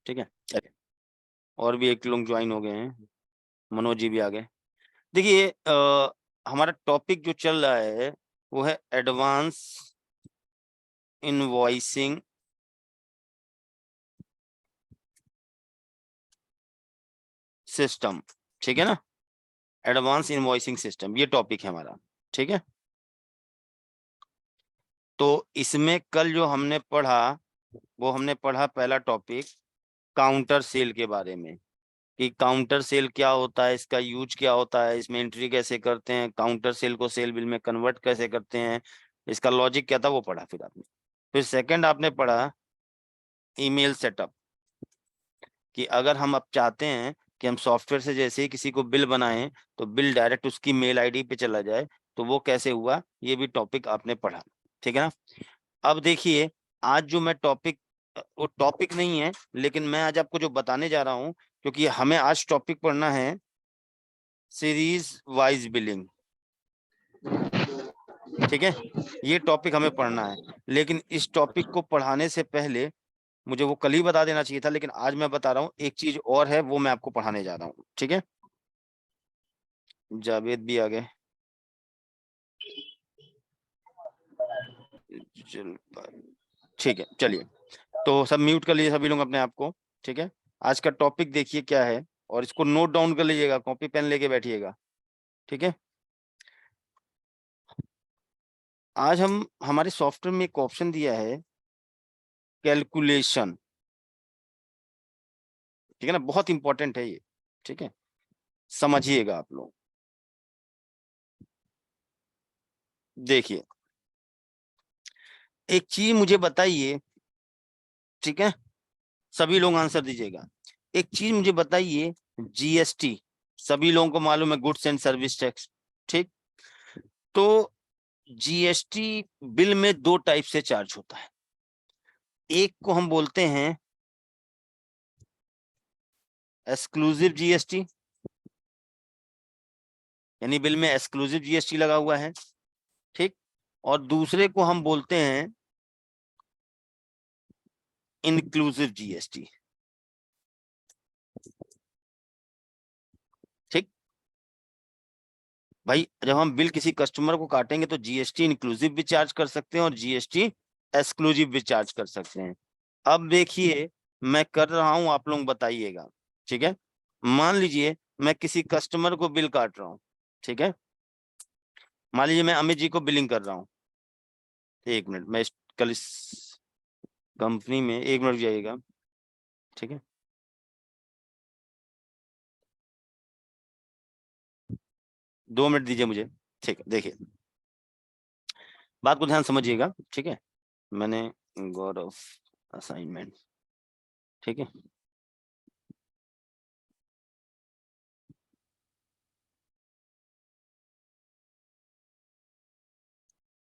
ठीक है, चलिए। और भी एक लोग ज्वाइन हो गए हैं, मनोज जी भी आ गए। देखिए हमारा टॉपिक जो चल रहा है वो है एडवांस इनवॉइसिंग सिस्टम, ठीक है ना। एडवांस इनवॉइसिंग सिस्टम ये टॉपिक है हमारा, ठीक है। तो इसमें कल जो हमने पढ़ा वो हमने पढ़ा पहला टॉपिक काउंटर सेल के बारे में, कि काउंटर सेल क्या होता है, इसका यूज क्या होता है, इसमें एंट्री कैसे करते हैं, काउंटर सेल को सेल बिल में कन्वर्ट कैसे करते हैं, इसका लॉजिक क्या था वो पढ़ा फिर आपने। फिर सेकंड आपने पढ़ा ईमेल सेटअप, कि अगर हम अब चाहते हैं कि हम सॉफ्टवेयर से जैसे ही किसी को बिल बनाएं तो बिल डायरेक्ट उसकी मेल आईडी पे चला जाए, तो वो कैसे हुआ, ये भी टॉपिक आपने पढ़ा, ठीक है ना। अब देखिए आज जो मैं टॉपिक, वो टॉपिक नहीं है लेकिन मैं आज आपको जो बताने जा रहा हूं, क्योंकि हमें आज टॉपिक पढ़ना है सीरीज वाइज बिलिंग, ठीक है। ये टॉपिक हमें पढ़ना है, लेकिन इस टॉपिक को पढ़ाने से पहले मुझे वो कल ही बता देना चाहिए था, लेकिन आज मैं बता रहा हूँ एक चीज और है, वो मैं आपको पढ़ाने जा रहा हूँ, ठीक है। जावेद भी आ गए, ठीक है, चलिए। तो सब म्यूट कर लीजिए सभी लोग अपने आप को, ठीक है। आज का टॉपिक देखिए क्या है, और इसको नोट डाउन कर लीजिएगा, कॉपी पेन लेके बैठिएगा, ठीक है। आज हम हमारे सॉफ्टवेयर में एक ऑप्शन दिया है कैलकुलेशन, ठीक है ना, बहुत इंपॉर्टेंट है ये, ठीक है, समझिएगा आप लोग। देखिए एक चीज मुझे बताइए, ठीक है, सभी लोग आंसर दीजिएगा। एक चीज मुझे बताइए, जीएसटी सभी लोगों को मालूम है, गुड्स एंड सर्विस टैक्स, ठीक। तो जीएसटी बिल में दो टाइप से चार्ज होता है, एक को हम बोलते हैं एक्सक्लूसिव जीएसटी, यानी बिल में एक्सक्लूसिव जीएसटी लगा हुआ है, ठीक। और दूसरे को हम बोलते हैं इंक्लूसिव जीएसटी, ठीक। भाई जब हम बिल किसी कस्टमर को काटेंगे तो जीएसटी इंक्लूसिव भी चार्ज कर सकते हैं और जीएसटी एक्सक्लूसिव भी चार्ज कर सकते हैं। अब देखिए मैं कर रहा हूं, आप लोग बताइएगा, ठीक है। मान लीजिए मैं किसी कस्टमर को बिल काट रहा हूं, ठीक है। मान लीजिए मैं अमित जी को बिलिंग कर रहा हूं, एक मिनट, मैं कल इस कंपनी में, एक मिनट जाइएगा, ठीक है। 2 मिनट दीजिए मुझे, ठीक है। देखिए बात को ध्यान समझिएगा, ठीक है। मैंने गौरव असाइनमेंट, ठीक है।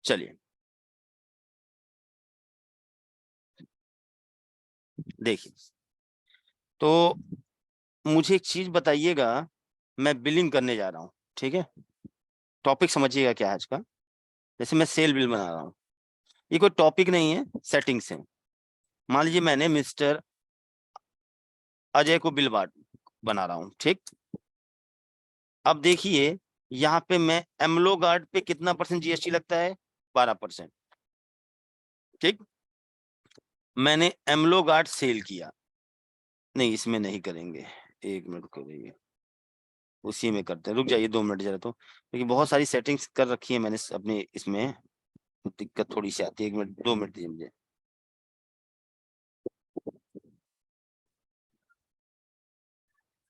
चलिए देखिए, तो मुझे एक चीज बताइएगा, मैं बिलिंग करने जा रहा हूँ, ठीक है। टॉपिक समझिएगा क्या है आज का। जैसे मैं सेल बिल बना रहा हूँ, ये कोई टॉपिक नहीं है, सेटिंग्स है। मान लीजिए मैंने मिस्टर अजय को बिल बना रहा हूँ, ठीक। अब देखिए यहाँ पे मैं एमलो गार्ड पे कितना परसेंट जीएसटी लगता है, 12%, ठीक। मैंने एमलो गार्ड सेल किया, नहीं इसमें नहीं करेंगे, एक मिनट करिए, उसी में करते हैं, रुक जाइए 2 मिनट जरा, तो क्योंकि बहुत सारी सेटिंग्स कर रखी है मैंने अपने इसमें, दिक्कत थोड़ी सी आती है, 1 मिनट 2 मिनट दीजिए मुझे।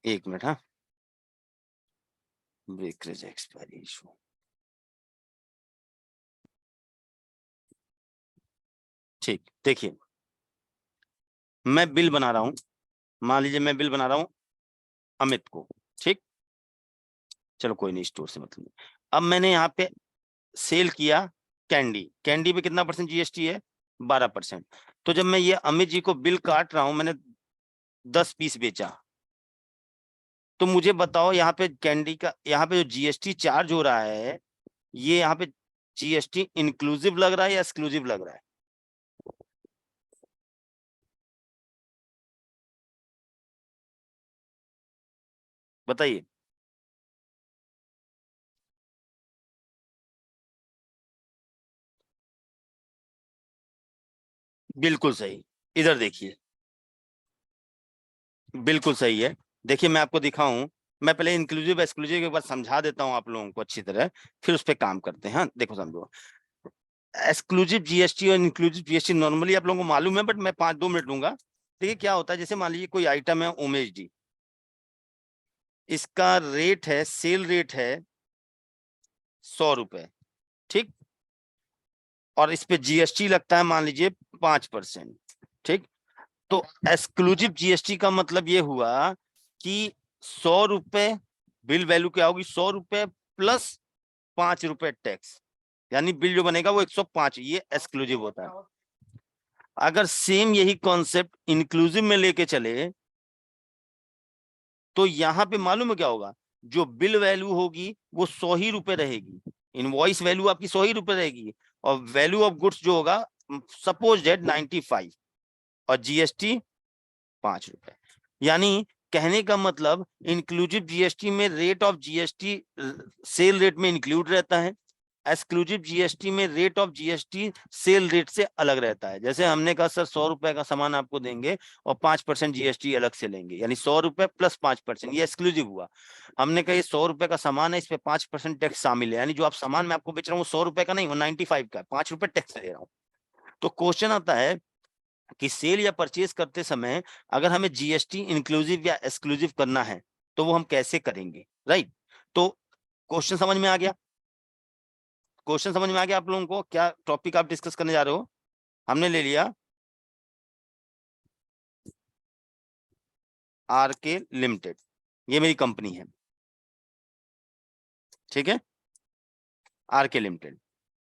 एक मिनट, हाँ, ब्रेकरेज एक्सपायरी इशू, ठीक। देखिए मैं बिल बना रहा हूँ, मान लीजिए मैं बिल बना रहा हूँ अमित को, ठीक। चलो कोई नहीं, स्टोर से मतलब नहीं। अब मैंने यहाँ पे सेल किया कैंडी, कैंडी पे कितना परसेंट जीएसटी है, 12%। तो जब मैं ये अमित जी को बिल काट रहा हूं, मैंने 10 पीस बेचा, तो मुझे बताओ यहाँ पे कैंडी का, यहाँ पे जो जीएसटी चार्ज हो रहा है, ये यहाँ पे जीएसटी इंक्लूसिव लग रहा है या एक्सक्लूसिव लग रहा है। बताइए। बिल्कुल सही। इधर देखिए, बिल्कुल सही है। देखिए मैं आपको दिखाऊं, मैं पहले इंक्लूसिव एक्सक्लूसिव के बाद समझा देता हूं आप लोगों को अच्छी तरह, फिर उस पर काम करते हैं। हाँ देखो समझो, एक्सक्लूसिव जीएसटी और इंक्लूसिव जीएसटी नॉर्मली आप लोगों को मालूम है, बट मैं 5-2 मिनट लूंगा। देखिए क्या होता है, जैसे मान लीजिए कोई आइटम है उमेश डी, इसका रेट है, सेल रेट है 100 रुपए, ठीक, और इस पे जीएसटी लगता है मान लीजिए 5%, ठीक। तो एक्सक्लूसिव जीएसटी का मतलब ये हुआ कि 100 रुपए बिल वैल्यू क्या होगी, 100 रुपए प्लस 5 रुपए टैक्स, यानी बिल जो बनेगा वो 105, ये एक्सक्लूसिव होता है। अगर सेम यही कॉन्सेप्ट इंक्लूसिव में लेके चले तो यहां पे मालूम है क्या होगा, जो बिल वैल्यू होगी वो 100 ही रुपए रहेगी, इनवॉइस वैल्यू आपकी 100 ही रुपए रहेगी, और वैल्यू ऑफ गुड्स जो होगा सपोज डेट 95, और जीएसटी 5 रुपए। यानी कहने का मतलब इंक्लूसिव जीएसटी में rate of GST cell rate में इंक्लूड रहता है, एक्सक्लूसिव जीएसटी में rate of GST cell rate से अलग रहता है। जैसे हमने कहा सर 100 रुपए का सामान आपको देंगे और 5% जीएसटी अलग से लेंगे, यानी 100 रुपए प्लस 5%, ये एक्सक्लूसिव हुआ। हमने कहा ये 100 रुपए का सामान है, इस पे 5% टैक्स शामिल है, यानी जो आप सामान मैं आपको बेच रहा हूँ 100 रुपए का नहीं, वो 95 का, 5 रुपए टैक्स दे रहा हूँ। तो क्वेश्चन आता है कि सेल या परचेज करते समय अगर हमें जीएसटी इंक्लूसिव या एक्सक्लूसिव करना है तो वो हम कैसे करेंगे, राइट। तो क्वेश्चन समझ में आ गया, क्वेश्चन समझ में आ गया आप लोगों को, क्या टॉपिक आप डिस्कस करने जा रहे हो। हमने ले लिया आरके लिमिटेड, ये मेरी कंपनी है, ठीक है, आरके लिमिटेड।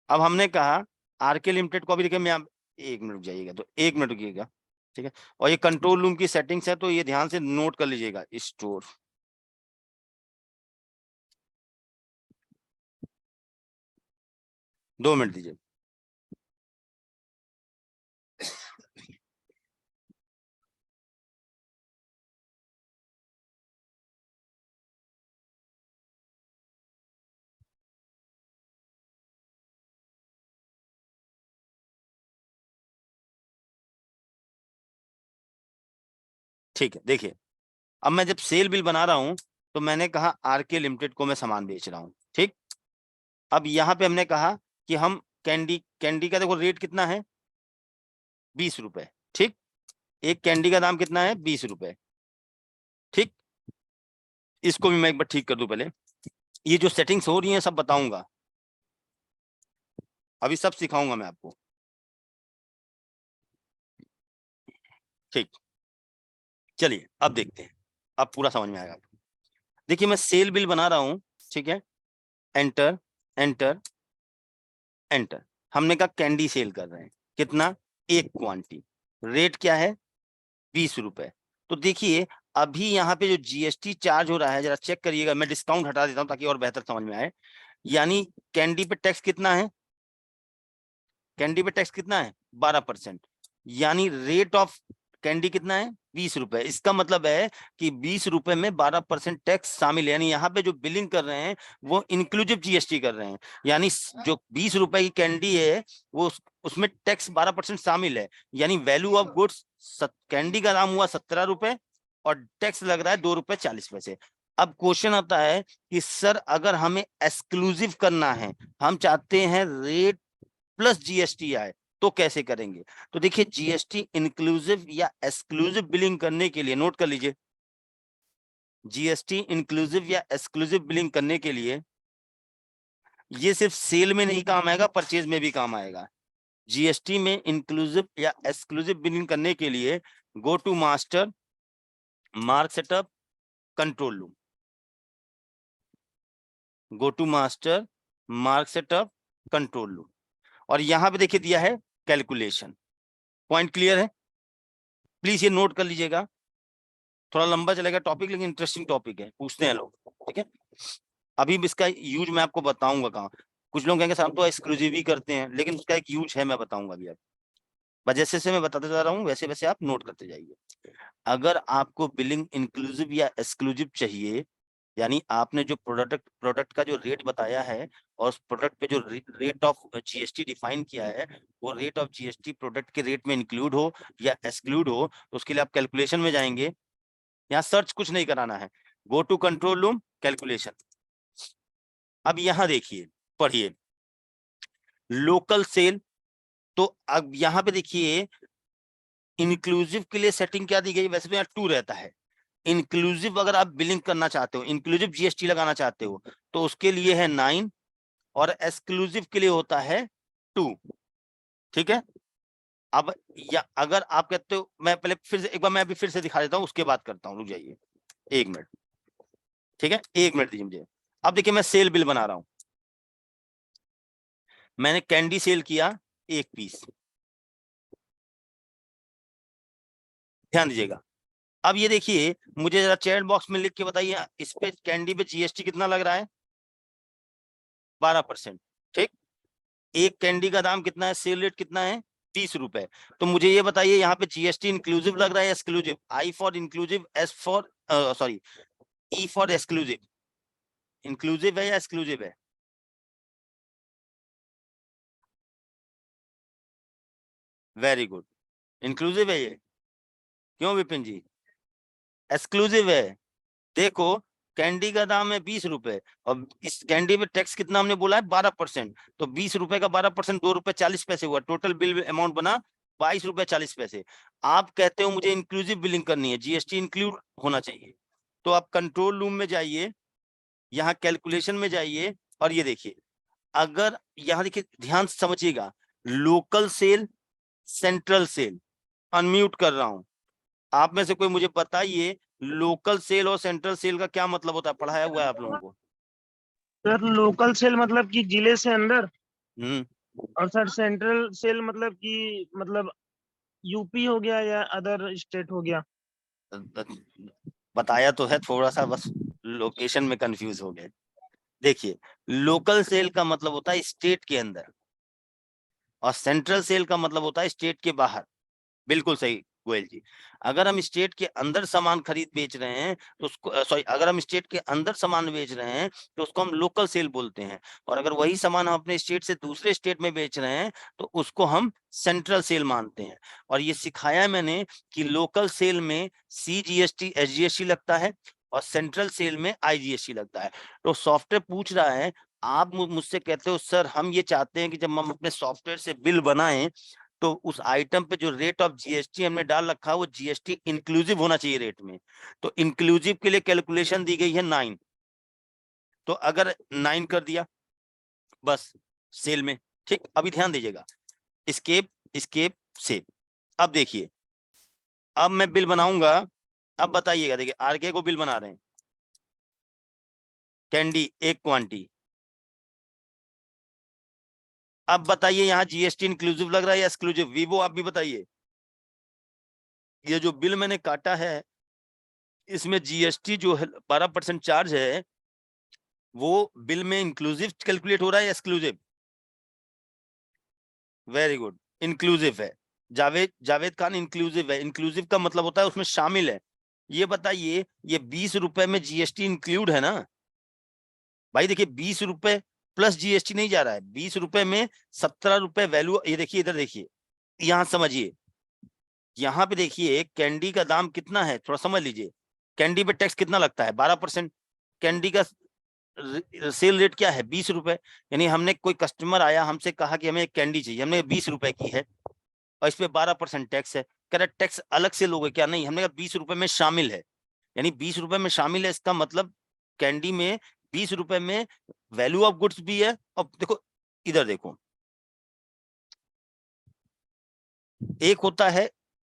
अब हमने कहा आरके लिमिटेड को, अभी देखिए मैं एक मिनट रुक जाइएगा, तो 1 मिनट रुकिएगा, ठीक है। और ये कंट्रोल रूम की सेटिंग्स है, तो ये ध्यान से नोट कर लीजिएगा, स्टोर, 2 मिनट दीजिए। ठीक है, देखिए अब मैं जब सेल बिल बना रहा हूं तो मैंने कहा आरके लिमिटेड को मैं सामान बेच रहा हूं, ठीक। अब यहां पे हमने कहा कि हम कैंडी, कैंडी का देखो रेट कितना है, 20 रुपए, ठीक। एक कैंडी का दाम कितना है, 20 रुपए, ठीक। इसको भी मैं एक बार ठीक कर दूं पहले, ये जो सेटिंग्स हो रही हैं सब बताऊंगा, अभी सब सिखाऊंगा मैं आपको, ठीक। चलिए अब देखते हैं, अब पूरा समझ में आएगा आपको। देखिए मैं सेल बिल बना रहा हूं, ठीक है, एंटर, एंटर, एंटर। हमने कहा कैंडी सेल कर रहे हैं, कितना, एक क्वांटिटी, रेट क्या है, 20 रुपए। तो देखिए अभी यहाँ पे जो जीएसटी चार्ज हो रहा है, जरा चेक करिएगा, मैं डिस्काउंट हटा देता हूँ ताकि और बेहतर समझ में आए। यानी कैंडी पे टैक्स कितना है, कैंडी पे टैक्स कितना है, 12%, यानी रेट ऑफ कैंडी कितना है, 20 रुपए। इसका मतलब है कि 20 रुपए में 12% टैक्स शामिल है, यानी यहाँ पे जो बिलिंग कर रहे हैं वो इंक्लूसिव जीएसटी कर रहे हैं, यानी जो 20 रुपए की कैंडी है वो उसमें टैक्स 12% शामिल है, यानी वैल्यू ऑफ गुड्स, कैंडी का दाम हुआ 17 रुपए और टैक्स लग रहा है 2 रुपए 40 पैसे। अब क्वेश्चन आता है कि सर अगर हमें एक्सक्लूसिव करना है, हम चाहते हैं रेट प्लस जीएसटी आए, तो कैसे करेंगे। तो देखिए जीएसटी इंक्लूसिव या एक्सक्लूसिव बिलिंग करने के लिए, नोट कर लीजिए, जीएसटी इंक्लूसिव या एक्सक्लूसिव बिलिंग करने के लिए ये सिर्फ सेल में नहीं काम आएगा, परचेज में भी काम आएगा। जीएसटी में इंक्लूसिव या एक्सक्लूसिव बिलिंग करने के लिए go to master, mark setup, control loom, go to master, mark setup, control loom, और यहां पे देखिए दिया है कैलकुलेशन। पॉइंट क्लियर है, प्लीज ये नोट कर लीजिएगा, थोड़ा लंबा चलेगा टॉपिक लेकिन इंटरेस्टिंग टॉपिक है, पूछते हैं लोग, ठीक है। अभी भी इसका यूज मैं आपको बताऊंगा कहाँ, कुछ लोग कहेंगे सर हम तो एक्सक्लूसिव ही करते हैं, लेकिन उसका एक यूज है, मैं बताऊंगा अभी आप, बस जैसे जैसे मैं बताते जा रहा हूँ वैसे वैसे आप नोट करते जाइए। अगर आपको बिलिंग इंक्लूसिव या एक्सक्लूसिव चाहिए यानी आपने जो प्रोडक्ट का जो रेट बताया है और उस प्रोडक्ट पे जो रेट ऑफ जीएसटी डिफाइन किया है, वो रेट ऑफ जीएसटी प्रोडक्ट के रेट में इंक्लूड हो या एक्सक्लूड हो, तो उसके लिए आप कैलकुलेशन में जाएंगे। यहाँ सर्च कुछ नहीं कराना है, go to control room, calculation. अब यहाँ देखिए, पढ़िए लोकल सेल। तो अब यहाँ पे देखिए इंक्लूसिव के लिए सेटिंग क्या दी गई, वैसे तो यहाँ 2 रहता है। इंक्लूसिव अगर आप बिलिंग करना चाहते हो, इंक्लूसिव जीएसटी लगाना चाहते हो, तो उसके लिए है 9 और एक्सक्लूसिव के लिए होता है 2। ठीक है। अब या अगर आप कहते हो, मैं पहले फिर से एक बार मैं अभी फिर से दिखा देता हूँ, उसके बाद करता हूँ, रुक जाइए 1 मिनट। ठीक है, 1 मिनट दीजिए मुझे। अब देखिए मैं सेल बिल बना रहा हूं, मैंने कैंडी सेल किया 1 पीस, ध्यान दीजिएगा। अब ये देखिए, मुझे जरा चैट बॉक्स में लिख के बताइए, इस पे कैंडी पे जीएसटी कितना लग रहा है? 12%। ठीक, एक कैंडी का दाम कितना है, सेल रेट कितना है? 30 रुपए। तो मुझे ये बताइए, यहाँ पे जीएसटी इंक्लूसिव लग रहा है exclusive? I for inclusive, S for sorry, E for exclusive. Inclusive है या एक्सक्लूसिव है? वेरी गुड, इंक्लूसिव है ये। क्यों विपिन जी? एक्सक्लूसिव है। देखो, कैंडी का दाम है 20 रुपए और इस कैंडी में टैक्स कितना हमने बोला है? 12%। तो 20 रुपए का 12%, 2 रुपए 40 पैसे हुआ, टोटल बिल अमाउंट बना 22 रुपए 40 पैसे। आप कहते हो मुझे इंक्लूसिव बिलिंग करनी है, जीएसटी इंक्लूड होना चाहिए, तो आप कंट्रोल रूम में जाइए, यहाँ कैलकुलेशन में जाइए और ये देखिए, अगर यहाँ देखिए ध्यान से समझिएगा, local sale, central sale, unmute कर रहा हूं, आप में से कोई मुझे बताइए लोकल सेल और सेंट्रल सेल का क्या मतलब होता है? पढ़ाया हुआ है आप लोगों को? सर लोकल सेल मतलब कि जिले से अंदर, हम्म, और सर सेंट्रल सेल मतलब कि मतलब यूपी हो गया या अदर स्टेट हो गया। बताया तो है, थोड़ा सा बस लोकेशन में कंफ्यूज हो गए। देखिए, लोकल सेल का मतलब होता है स्टेट के अंदर और सेंट्रल सेल का मतलब होता है स्टेट के बाहर। बिल्कुल सही गोयल जी। अगर हम स्टेट के अंदर सामान खरीद बेच रहे हैं तो उसको सॉरी, अगर हम स्टेट के अंदर सामान बेच रहे हैं तो उसको हम लोकल सेल बोलते हैं, और अगर वही सामान हम अपने स्टेट से दूसरे स्टेट में बेच रहे हैं तो उसको हम सेंट्रल सेल मानते हैं। और ये सिखाया है मैंने कि लोकल सेल में CGST SGST लगता है और सेंट्रल सेल में IGST लगता है। तो सॉफ्टवेयर पूछ रहा है, आप मुझसे कहते हो सर हम ये चाहते हैं कि जब हम अपने सॉफ्टवेयर से बिल बनाएं तो उस आइटम पे जो रेट ऑफ जीएसटी हमने डाल रखा है वो जीएसटी इंक्लूसिव होना चाहिए रेट में। तो इंक्लूसिव के लिए कैलकुलेशन दी गई है 9। तो अगर 9 कर दिया बस सेल में। ठीक, अभी ध्यान दीजिएगा, स्केप स्केप से। अब देखिए, अब मैं बिल बनाऊंगा। अब बताइएगा, देखिए आरके को बिल बना रहे हैं, कैंडी 1 क्वांटी। अब बताइए यहाँ जीएसटी इंक्लूसिव लग रहा है या एक्सक्लूसिव? वीवो आप भी बताइए, ये जो बिल मैंने काटा है इसमें जीएसटी जो है 12% चार्ज है, वो बिल में इंक्लूसिव कैलकुलेट हो रहा है या एक्सक्लूसिव? वेरी गुड, इंक्लूसिव है। जावेद जावेद खान, इंक्लूसिव है। इंक्लूसिव का मतलब होता है उसमें शामिल है। ये बताइए, ये 20 रुपए में जीएसटी इंक्लूड है ना भाई? देखिए 20 रुपए प्लस जीएसटी नहीं जा रहा है, 20 रुपए में 17 रुपए वैल्यू। ये देखिए, इधर देखिए, यहाँ समझिए, यहाँ पे देखिए कैंडी का दाम कितना है, थोड़ा समझ लीजिए। कैंडी पे टैक्स कितना लगता है? 12%। कैंडी का सेल रेट क्या है? 20 रुपए। यानी हमने, कोई कस्टमर आया हमसे कहा कि हमें एक कैंडी चाहिए, हमने 20 रुपए की है और इस पे 12% टैक्स है। कह रहा टैक्स अलग से लोगे क्या? नहीं, हमने कहा 20 रुपए में शामिल है। यानी 20 रुपए में शामिल है, इसका मतलब कैंडी में 20 रुपए में वैल्यू ऑफ गुड्स भी है। और देखो, इधर देखो, एक होता है,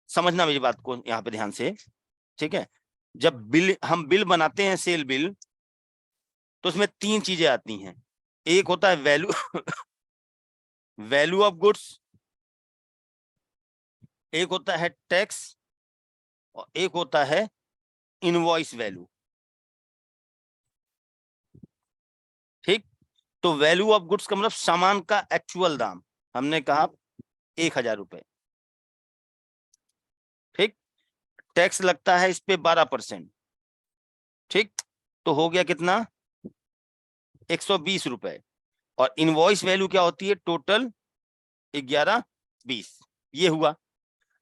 समझना मेरी बात को यहाँ पे ध्यान से, ठीक है? जब हम बिल बनाते हैं, सेल बिल, तो उसमें 3 चीजें आती हैं। एक होता है वैल्यू वैल्यू ऑफ गुड्स, एक होता है टैक्स, और एक होता है इनवॉइस वैल्यू। ठीक, तो वैल्यू ऑफ गुड्स का मतलब सामान का एक्चुअल दाम, हमने कहा 1,000 रुपए। ठीक, टैक्स लगता है इस पे 12%। ठीक, तो हो गया कितना, 120 रुपए। और इनवॉइस वैल्यू क्या होती है, टोटल 1120, ये हुआ।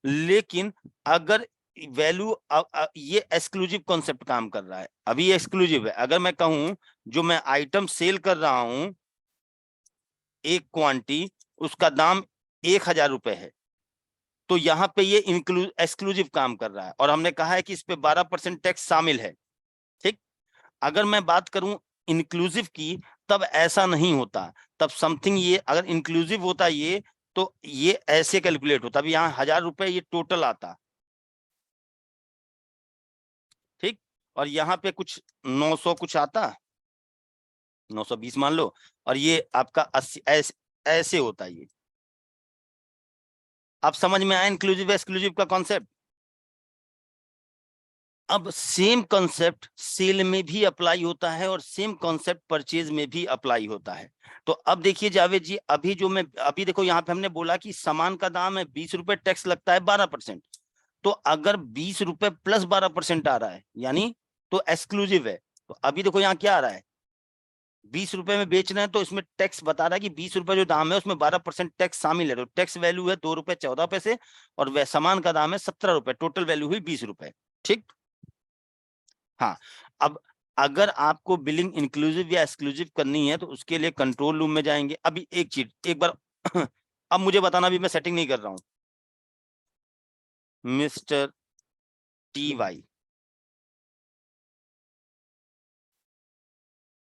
लेकिन अगर वैल्यू, ये एक्सक्लूसिव कॉन्सेप्ट काम कर रहा है, अभी ये एक्सक्लूसिव है। अगर मैं कहूं जो मैं आइटम सेल कर रहा हूं, एक क्वांटिटी, उसका दाम 1000 रुपए है, तो यहाँ पे ये एक्सक्लूसिव काम कर रहा है, और हमने कहा है कि इस पे 12% टैक्स शामिल है। ठीक। अगर मैं बात करूं इंक्लूसिव की, तब ऐसा नहीं होता। तब समथिंग, ये अगर इंक्लूसिव होता ये, तो ये ऐसे कैलकुलेट होता। अभी यहाँ 1000 रुपए ये टोटल आता, ठीक। और यहाँ पे कुछ 900 कुछ आता, 920 मान लो, और ये आपका 80, ऐसे होता ये। अब समझ में आया इंक्लूसिव एक्सक्लूसिव का कॉन्सेप्ट। अब सेम कॉन्सेप्ट सेल में भी अप्लाई होता है, और सेम कॉन्सेप्ट परचेज में भी अप्लाई होता है। तो अब देखिए जावेद जी, अभी जो मैं अभी देखो यहाँ पे हमने बोला कि सामान का दाम है 20 रुपए, टैक्स लगता है 12%। तो अगर 20 रुपए प्लस 12% आ रहा है, यानी तो एक्सक्लूसिव है। तो अभी देखो यहाँ क्या आ रहा है, 20 रुपए में बेच रहे हैं, तो इसमें टैक्स बता रहा है कि 20 रुपए जो दाम है उसमें 12% टैक्स शामिल है। तो टैक्स वैल्यू है 2 रुपए 14 पैसे, और वह सामान का दाम है 17 रुपए, टोटल वैल्यू हुई 20 रुपए। ठीक। हाँ। अब अगर आपको बिलिंग इंक्लूसिव या एक्सक्लूसिव करनी है, तो उसके लिए कंट्रोल रूम में जाएंगे। अभी एक चीज एक बार अब मुझे बताना, अभी मैं सेटिंग नहीं कर रहा हूं। मिस्टर TY,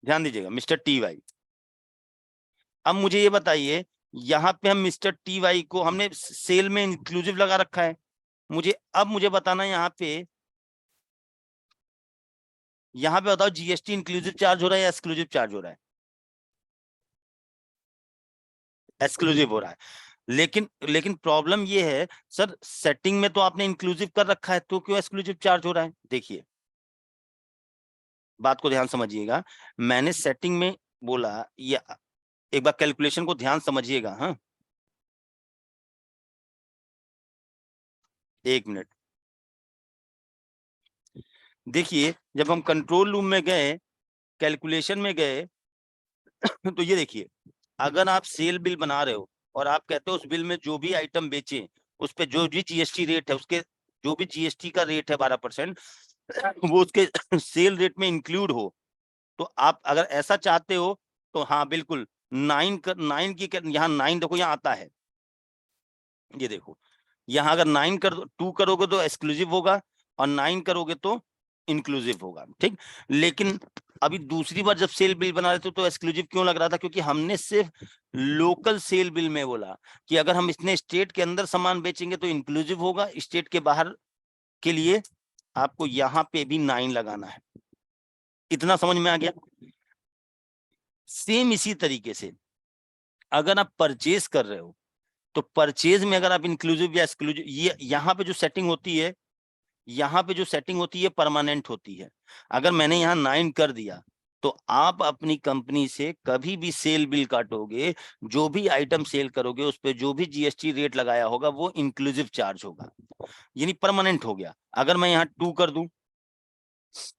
ध्यान दीजिएगा, मिस्टर TY। अब मुझे ये बताइए, यहाँ पे हम मिस्टर TY को हमने सेल में इंक्लूसिव लगा रखा है। मुझे बताना, यहाँ पे बताओ GST इंक्लूसिव चार्ज हो रहा है या एक्सक्लूसिव चार्ज हो रहा है? एक्सक्लूसिव हो रहा है। लेकिन प्रॉब्लम ये है सर, सेटिंग में तो आपने इंक्लूसिव कर रखा है, तो क्यों एक्सक्लूसिव चार्ज हो रहा है? देखिए, बात को ध्यान समझिएगा। मैंने सेटिंग में बोला, ये एक बार कैलकुलेशन को ध्यान समझिएगा। हाँ, एक मिनट। देखिए, जब हम कंट्रोल रूम में गए, कैलकुलेशन में गए, तो ये देखिए, अगर आप सेल बिल बना रहे हो और आप कहते हो उस बिल में जो भी आइटम बेचे, उस पे जो भी GST रेट है, उसके जो भी GST का रेट है 12%, वो उसके सेल रेट में इंक्लूड हो। तो आप अगर ऐसा चाहते हो, तो हाँ बिल्कुल, 9 की, यहाँ 9 देखो, यहाँ आता है, ये देखो, यहाँ अगर 9 कर 2 करोगे तो एक्सक्लूसिव होगा, और 9 करोगे तो इंक्लूसिव होगा। ठीक। लेकिन अभी दूसरी बार जब सेल बिल बना रहे थे, तो एक्सक्लूसिव क्यों लग रहा था? क्योंकि हमने सिर्फ लोकल सेल बिल में बोला कि अगर हम इतने स्टेट के अंदर सामान बेचेंगे तो इंक्लूसिव होगा, स्टेट के बाहर के लिए आपको यहाँ पे भी 9 लगाना है। इतना समझ में आ गया? सेम इसी तरीके से अगर आप परचेज कर रहे हो, तो परचेज में अगर आप इंक्लूसिव या एक्सक्लूसिव, ये यहाँ पे जो सेटिंग होती है, यहाँ पे जो सेटिंग होती है परमानेंट होती है। अगर मैंने यहाँ 9 कर दिया, तो आप अपनी कंपनी से कभी भी सेल बिल काटोगे, जो भी आइटम सेल करोगे, उस पर जो भी GST रेट लगाया होगा वो इंक्लूसिव चार्ज होगा, यानी परमानेंट हो गया। अगर मैं यहाँ 2 कर दूं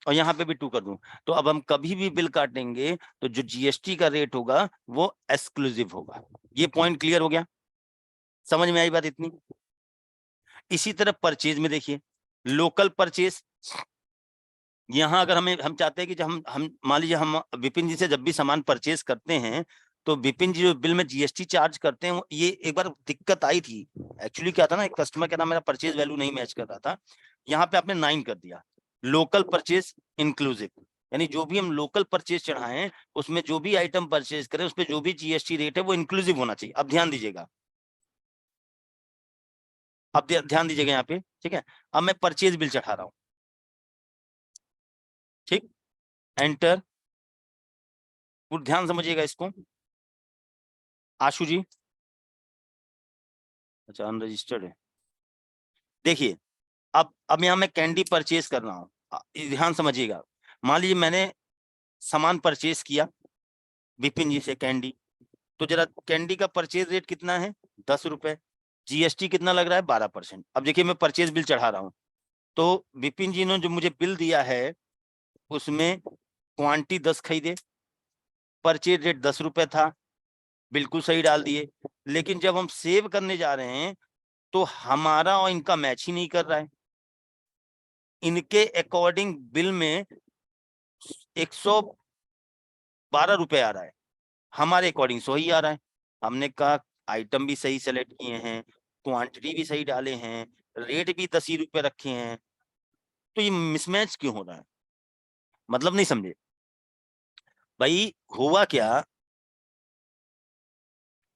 और यहाँ पे भी 2 कर दूं, तो अब हम कभी भी बिल काटेंगे तो जो GST का रेट होगा वो एक्सक्लूसिव होगा। ये पॉइंट क्लियर हो गया? समझ में आई बात इतनी? इसी तरह परचेज में देखिए, लोकल परचेज, यहाँ अगर हम चाहते हैं कि जब हम मान लीजिए हम विपिन जी से जब भी सामान परचेज करते हैं, तो विपिन जी जो बिल में GST चार्ज करते हैं, ये एक बार दिक्कत आई थी। एक्चुअली क्या था ना, एक कस्टमर के नाम मेरा परचेज वैल्यू नहीं मैच कर रहा था। यहाँ पे आपने 9 कर दिया, लोकल परचेज इंक्लूसिव, यानी जो भी हम लोकल परचेज चढ़ाएं, उसमें जो भी आइटम परचेज करें, उस पर जो भी GST रेट है वो इंक्लूसिव होना चाहिए। अब ध्यान दीजिएगा, अब ध्यान दीजिएगा यहाँ पे। ठीक है, अब मैं परचेज बिल चढ़ा रहा हूँ। ठीक, एंटर, ध्यान समझिएगा इसको। आशु जी, अच्छा अनरजिस्टर्ड है। देखिए, अब यहाँ मैं कैंडी परचेज कर रहा हूँ, ध्यान समझिएगा। मान लीजिए मैंने सामान परचेज किया विपिन जी से, कैंडी, तो जरा कैंडी का परचेज रेट कितना है? 10 रुपए। GST कितना लग रहा है? 12%। अब देखिए, मैं परचेज बिल चढ़ा रहा हूँ, तो विपिन जी ने जो मुझे बिल दिया है, उसमें क्वांटिटी 10 खरीदे, परचेज रेट 10 रुपए था, बिल्कुल सही डाल दिए। लेकिन जब हम सेव करने जा रहे हैं तो हमारा और इनका मैच ही नहीं कर रहा है। इनके अकॉर्डिंग बिल में 112 रुपए आ रहा है, हमारे अकॉर्डिंग 100 ही आ रहा है। हमने कहा आइटम भी सही सेलेक्ट किए हैं, क्वांटिटी भी सही डाले हैं, रेट भी 10 ही रुपए रखे हैं, तो ये मिसमैच क्यों हो रहा है? मतलब नहीं समझे भाई, हुआ क्या?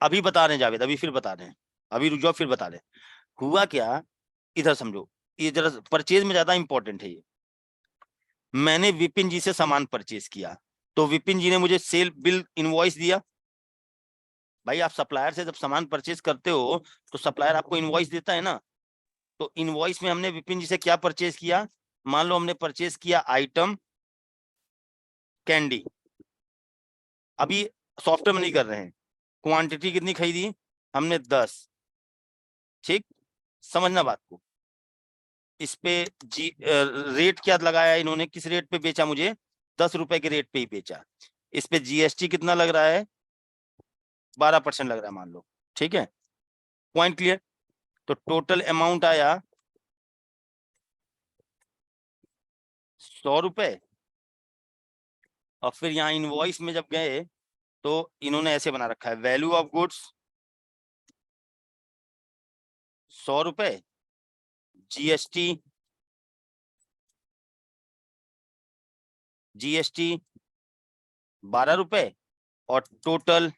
अभी बता रहे हैं जावेद, अभी फिर बता रहे हैं, अभी रुक जाओ फिर बता रहे हैं। हुआ क्या, इधर समझो, ये जरा परचेज में ज्यादा इंपॉर्टेंट है ये। मैंने विपिन जी से सामान परचेज किया, तो विपिन जी ने मुझे सेल बिल इनवॉइस दिया। भाई आप सप्लायर से जब सामान परचेज करते हो तो सप्लायर आपको इनवॉइस देता है ना। तो इनवॉइस में हमने विपिन जी से क्या परचेज किया? मान लो हमने परचेज किया आइटम कैंडी, अभी सॉफ्टवेयर में नहीं कर रहे हैं। क्वांटिटी कितनी खरीदी हमने? 10। ठीक, समझना बात को। इस पे रेट क्या लगाया इन्होंने, किस रेट पे बेचा मुझे? 10 रुपए के रेट पे ही बेचा। इस पे जीएसटी कितना लग रहा है? 12% लग रहा है मान लो, ठीक है, पॉइंट क्लियर। तो टोटल अमाउंट आया 100 रुपए। और फिर यहाँ इनवॉइस में जब गए तो इन्होंने ऐसे बना रखा है, वैल्यू ऑफ गुड्स 100 रुपए, जीएसटी 12 रुपए, और टोटल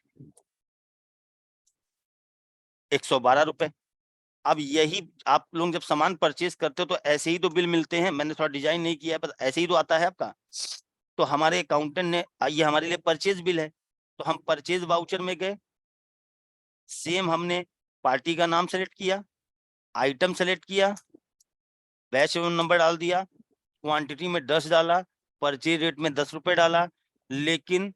112 रुपए। अब यही आप लोग जब सामान परचेज करते हो तो ऐसे ही तो बिल मिलते हैं, मैंने थोड़ा डिजाइन नहीं किया है, बस ऐसे ही तो आता है आपका। तो हमारे अकाउंटेंट ने, ये हमारे लिए परचेज बिल है, तो हम परचेज वाउचर में गए, सेम हमने पार्टी का नाम सेलेक्ट किया, आइटम सेलेक्ट किया, बैच नंबर डाल दिया, क्वांटिटी में 10 डाला, परचेज रेट में 10 रुपए डाला। लेकिन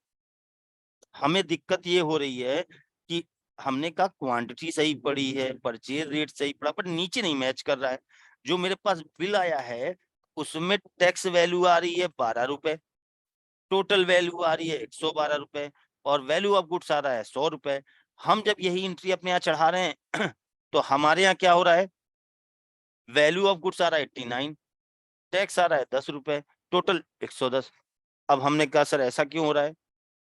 हमें दिक्कत ये हो रही है कि हमने कहा क्वांटिटी सही पड़ी है, परचेज रेट सही पड़ा, पर नीचे नहीं मैच कर रहा है। जो मेरे पास बिल आया है उसमें टैक्स वैल्यू आ रही है 12 रुपए, टोटल वैल्यू आ रही है 112 रुपए, और वैल्यू ऑफ गुड्स आ रहा है 100 रुपए। हम जब यही एंट्री अपने यहाँ चढ़ा रहे हैं तो हमारे यहाँ क्या हो रहा है, वैल्यू ऑफ गुड्स आ रहा है 89, टैक्स आ रहा है 10 रुपए, टोटल 110। अब हमने कहा सर ऐसा क्यों हो रहा है?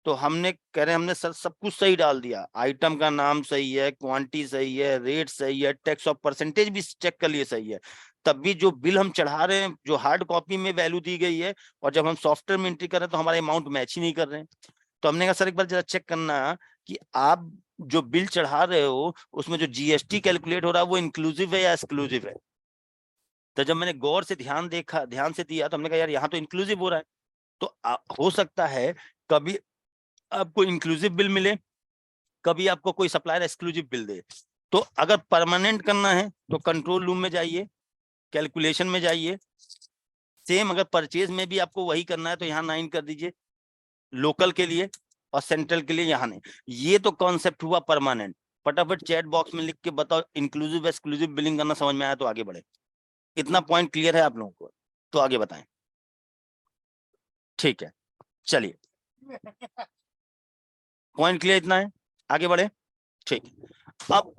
तो हमने कह रहे हैं हमने सर सब कुछ सही डाल दिया, आइटम का नाम सही है, क्वांटिटी सही है, रेट सही है, टैक्स ऑफ परसेंटेज भी चेक कर लिए सही है, तब भी जो बिल हम चढ़ा रहे हैं, जो हार्ड कॉपी में वैल्यू दी गई है और जब हम सॉफ्टवेयर में एंट्री कर रहे हैं तो हमारे अमाउंट मैच ही नहीं कर रहे हैं। तो हमने कहा सर एक बार जरा चेक करना कि आप जो बिल चढ़ा रहे हो उसमें जो जीएसटी कैलकुलेट हो रहा है वो इंक्लूसिव है या एक्सक्लूसिव है। तो जब मैंने गौर से ध्यान से दिया तो हमने कहा यार यहाँ तो इंक्लूसिव हो रहा है। तो हो सकता है कभी आपको इंक्लूसिव बिल मिले, कभी आपको कोई सप्लायर एक्सक्लूसिव बिल दे। तो अगर परमानेंट करना है तो कंट्रोल रूम में जाइए, कैलकुलेशन में जाइए, सेम अगर परचेज में भी आपको वही करना है तो यहाँ 9 कर दीजिए लोकल के लिए, और सेंट्रल के लिए यहाँ नहीं। ये तो कॉन्सेप्ट हुआ परमानेंट। फटाफट चैट बॉक्स में लिख के बताओ इंक्लूसिव एक्सक्लूसिव बिलिंग करना समझ में आया तो आगे बढ़े। इतना पॉइंट क्लियर है आप लोगों को? तो आगे बताएं। ठीक है, चलिए, पॉइंट क्लियर इतना है, आगे बढ़े। ठीक, अब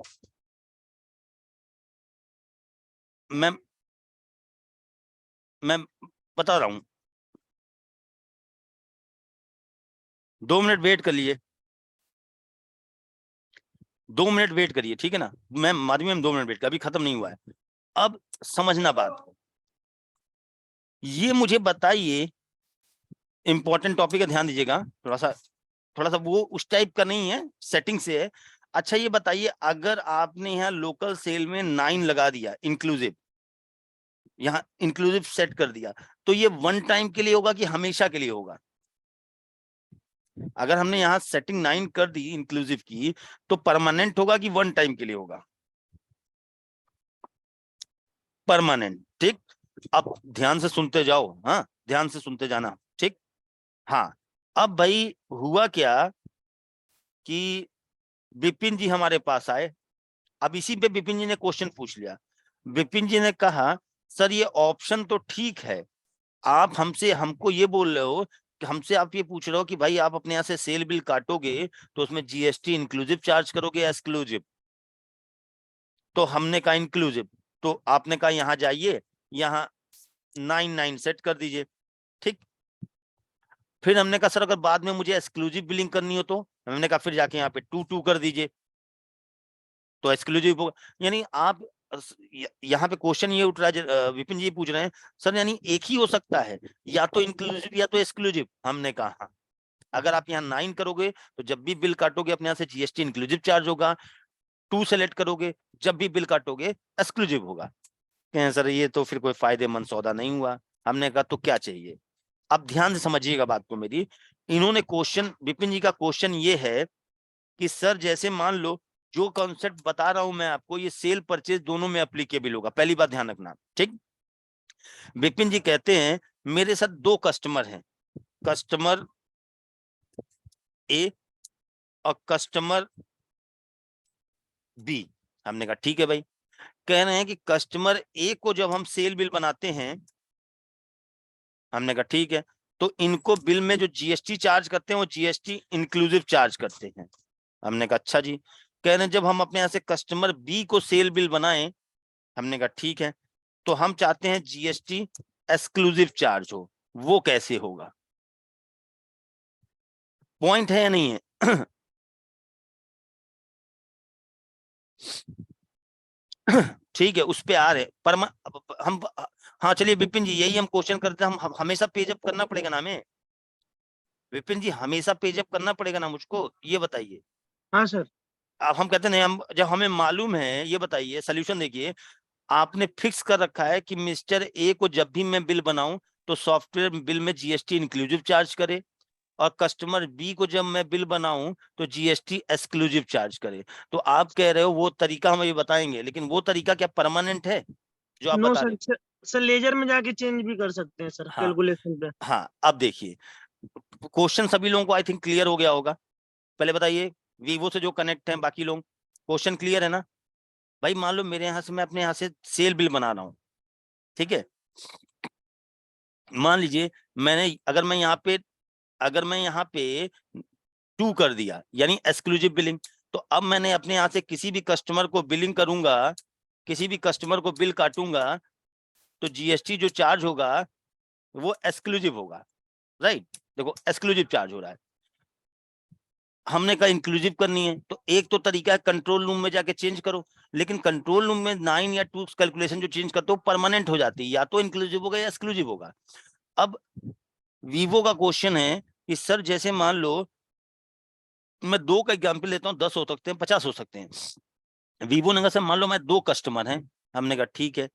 मैं बता रहा हूं, 2 मिनट वेट कर लिए, 2 मिनट वेट करिए, ठीक है ना। मैं माध्यम में 2 मिनट वेट कर, अभी खत्म नहीं हुआ है। अब समझना बात, ये मुझे बताइए, इंपॉर्टेंट टॉपिक का ध्यान दीजिएगा, थोड़ा सा वो उस टाइप का नहीं है, सेटिंग से है। अच्छा ये बताइए, अगर आपने यहाँ लोकल सेल में 9 लगा दिया इंक्लूसिव, यहाँ इंक्लूसिव सेट कर दिया, तो ये वन टाइम के लिए होगा कि हमेशा के लिए होगा? अगर हमने यहाँ सेटिंग 9 कर दी इंक्लूसिव की तो परमानेंट होगा कि वन टाइम के लिए होगा? परमानेंट, ठीक। अब ध्यान से सुनते जाओ, हाँ ध्यान से सुनते जाना, ठीक। हाँ, अब भाई हुआ क्या कि विपिन जी हमारे पास आए। अब इसी पे विपिन जी ने क्वेश्चन पूछ लिया। विपिन जी ने कहा सर ये ऑप्शन तो ठीक है, आप हमको ये बोल रहे हो हमसे आप ये पूछ रहे हो कि भाई आप अपने यहाँ से सेल बिल काटोगे तो उसमें जीएसटी इंक्लूसिव चार्ज करोगे या एक्सक्लूसिव? तो हमने कहा इंक्लूसिव, तो आपने कहा यहाँ जाइए, यहाँ 99 सेट कर दीजिए, ठीक। फिर हमने कहा सर अगर बाद में मुझे एक्सक्लूसिव बिलिंग करनी हो तो हमने कहा फिर जाके यहाँ पे 22 कर दीजिए, तो एक्सक्लूसिव होगा। यानी आप यहाँ पे क्वेश्चन ये उठ रहा है, विपिन जी पूछ रहे हैं सर यानी एक ही हो सकता है, या तो इंक्लूसिव या तो एक्सक्लूसिव। हमने कहा हाँ, अगर आप यहाँ 9 करोगे तो जब भी बिल काटोगे अपने यहाँ से जीएसटी इंक्लूसिव चार्ज होगा, 2 सेलेक्ट करोगे जब भी बिल काटोगे एक्सक्लूसिव होगा। कहें सर ये तो फिर कोई फायदेमंद सौदा नहीं हुआ। हमने कहा तो क्या चाहिए? अब ध्यान से समझिएगा बात को मेरी। इन्होंने क्वेश्चन, विपिन जी का क्वेश्चन ये है कि सर जैसे मान लो जो कॉन्सेप्ट बता रहा हूं मैं आपको, ये सेल परचेज दोनों में एप्लीकेबल होगा, पहली बात ध्यान रखना, ठीक। विपिन जी कहते हैं मेरे साथ 2 कस्टमर हैं, कस्टमर ए और कस्टमर बी। हमने कहा ठीक है भाई। कह रहे हैं कि कस्टमर ए को जब हम सेल बिल बनाते हैं, हमने कहा ठीक है, तो इनको बिल में जो जीएसटी चार्ज करते हैं वो जीएसटी इंक्लूसिव चार्ज करते हैं। हमने कहा अच्छा जी। कह रहे हैं जब हम अपने यहाँ से कस्टमर बी को सेल बिल बनाएं, हमने कहा ठीक है, तो हम चाहते हैं जीएसटी एक्सक्लूसिव चार्ज हो, वो कैसे होगा? पॉइंट है या नहीं है? ठीक है, उस पे आ रहे पर हम, हाँ चलिए विपिन जी यही हम क्वेश्चन करते हैं, हम हमेशा पेजअप करना पड़ेगा ना हमें? विपिन जी हमेशा पेजअप करना पड़ेगा ना मुझको, ये बताइए। हाँ सर। अब हम कहते नहीं, हम जब हमें मालूम है, ये बताइए सोल्यूशन देखिए। आपने फिक्स कर रखा है कि मिस्टर ए को जब भी मैं बिल बनाऊं तो सॉफ्टवेयर बिल में जीएसटी इंक्लूसिव चार्ज करे, और कस्टमर बी को जब मैं बिल बनाऊं तो जीएसटी एक्सक्लूसिव चार्ज करे। तो आप कह रहे हो वो तरीका हम ये बताएंगे, लेकिन वो तरीका क्या परमानेंट है जो आप नो बता रहे सर, हो? सर लेजर में जाके चेंज भी कर सकते हैं सर, हाँ कैलकुलेशन पे। हाँ, अब देखिए क्वेश्चन सभी लोगों को आई थिंक क्लियर हो गया होगा। पहले बताइए, वीवो से जो कनेक्ट है बाकी लोग, क्वेश्चन क्लियर है ना? भाई मान लो मेरे यहाँ से, मैं अपने यहाँ से सेल बिल बना रहा हूँ, ठीक है। मान लीजिए मैंने, अगर मैं यहाँ पे 2 कर दिया यानी एक्सक्लूसिव बिलिंग, तो अब मैंने अपने यहाँ से किसी भी कस्टमर को बिलिंग करूंगा, किसी भी कस्टमर को बिल काटूंगा, तो जीएसटी जो चार्ज होगा वो एक्सक्लूसिव होगा, राइट। देखो एक्सक्लूसिव चार्ज हो रहा है, हमने कहा इंक्लूसिव करनी है, तो एक तो तरीका है कंट्रोल रूम में जाके चेंज करो, लेकिन कंट्रोल रूम में 9 या 2 कैलकुलेशन जो चेंज करते हो परमानेंट हो जाती है, या तो इंक्लूसिव होगा या एक्सक्लूसिव होगा। अब वीवो का क्वेश्चन है कि सर जैसे मान लो, मैं 2 का एग्जाम्पल लेता हूँ, 10 हो सकते हैं, 50 हो सकते हैं। वीवो ने कहा सर मान लो मैं 2 कस्टमर हैं। हमने कहा ठीक है,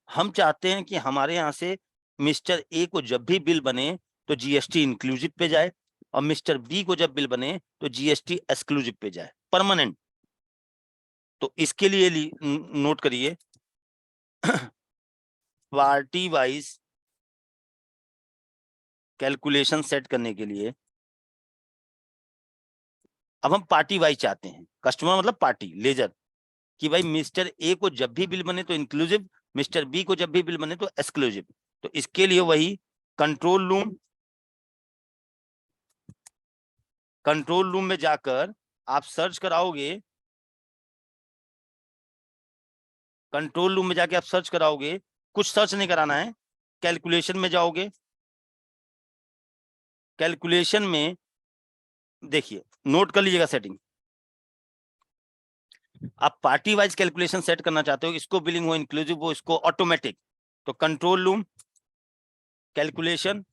हम चाहते हैं कि हमारे यहाँ से मिस्टर ए को जब भी बिल बने तो जीएसटी इंक्लूसिव पे जाए, और मिस्टर बी को जब बिल बने तो जीएसटी एक्सक्लूसिव पे जाए, परमानेंट। तो इसके लिए नोट करिए, पार्टी वाइज कैलकुलेशन सेट करने के लिए, अब हम पार्टी वाइज चाहते हैं, कस्टमर मतलब पार्टी लेजर, कि भाई मिस्टर ए को जब भी बिल बने तो इंक्लूसिव, मिस्टर बी को जब भी बिल बने तो एक्सक्लूसिव। तो इसके लिए वही कंट्रोल रूम में जाकर आप सर्च कराओगे, कंट्रोल रूम में जाके आप सर्च कराओगे, कुछ सर्च नहीं कराना है, कैलकुलेशन में जाओगे, कैलकुलेशन में देखिए, नोट कर लीजिएगा सेटिंग। आप पार्टी वाइज कैलकुलेशन सेट करना चाहते हो, इसको बिलिंग हो इंक्लूसिव हो, इसको ऑटोमेटिक, तो कंट्रोल रूम, कैलकुलेशन,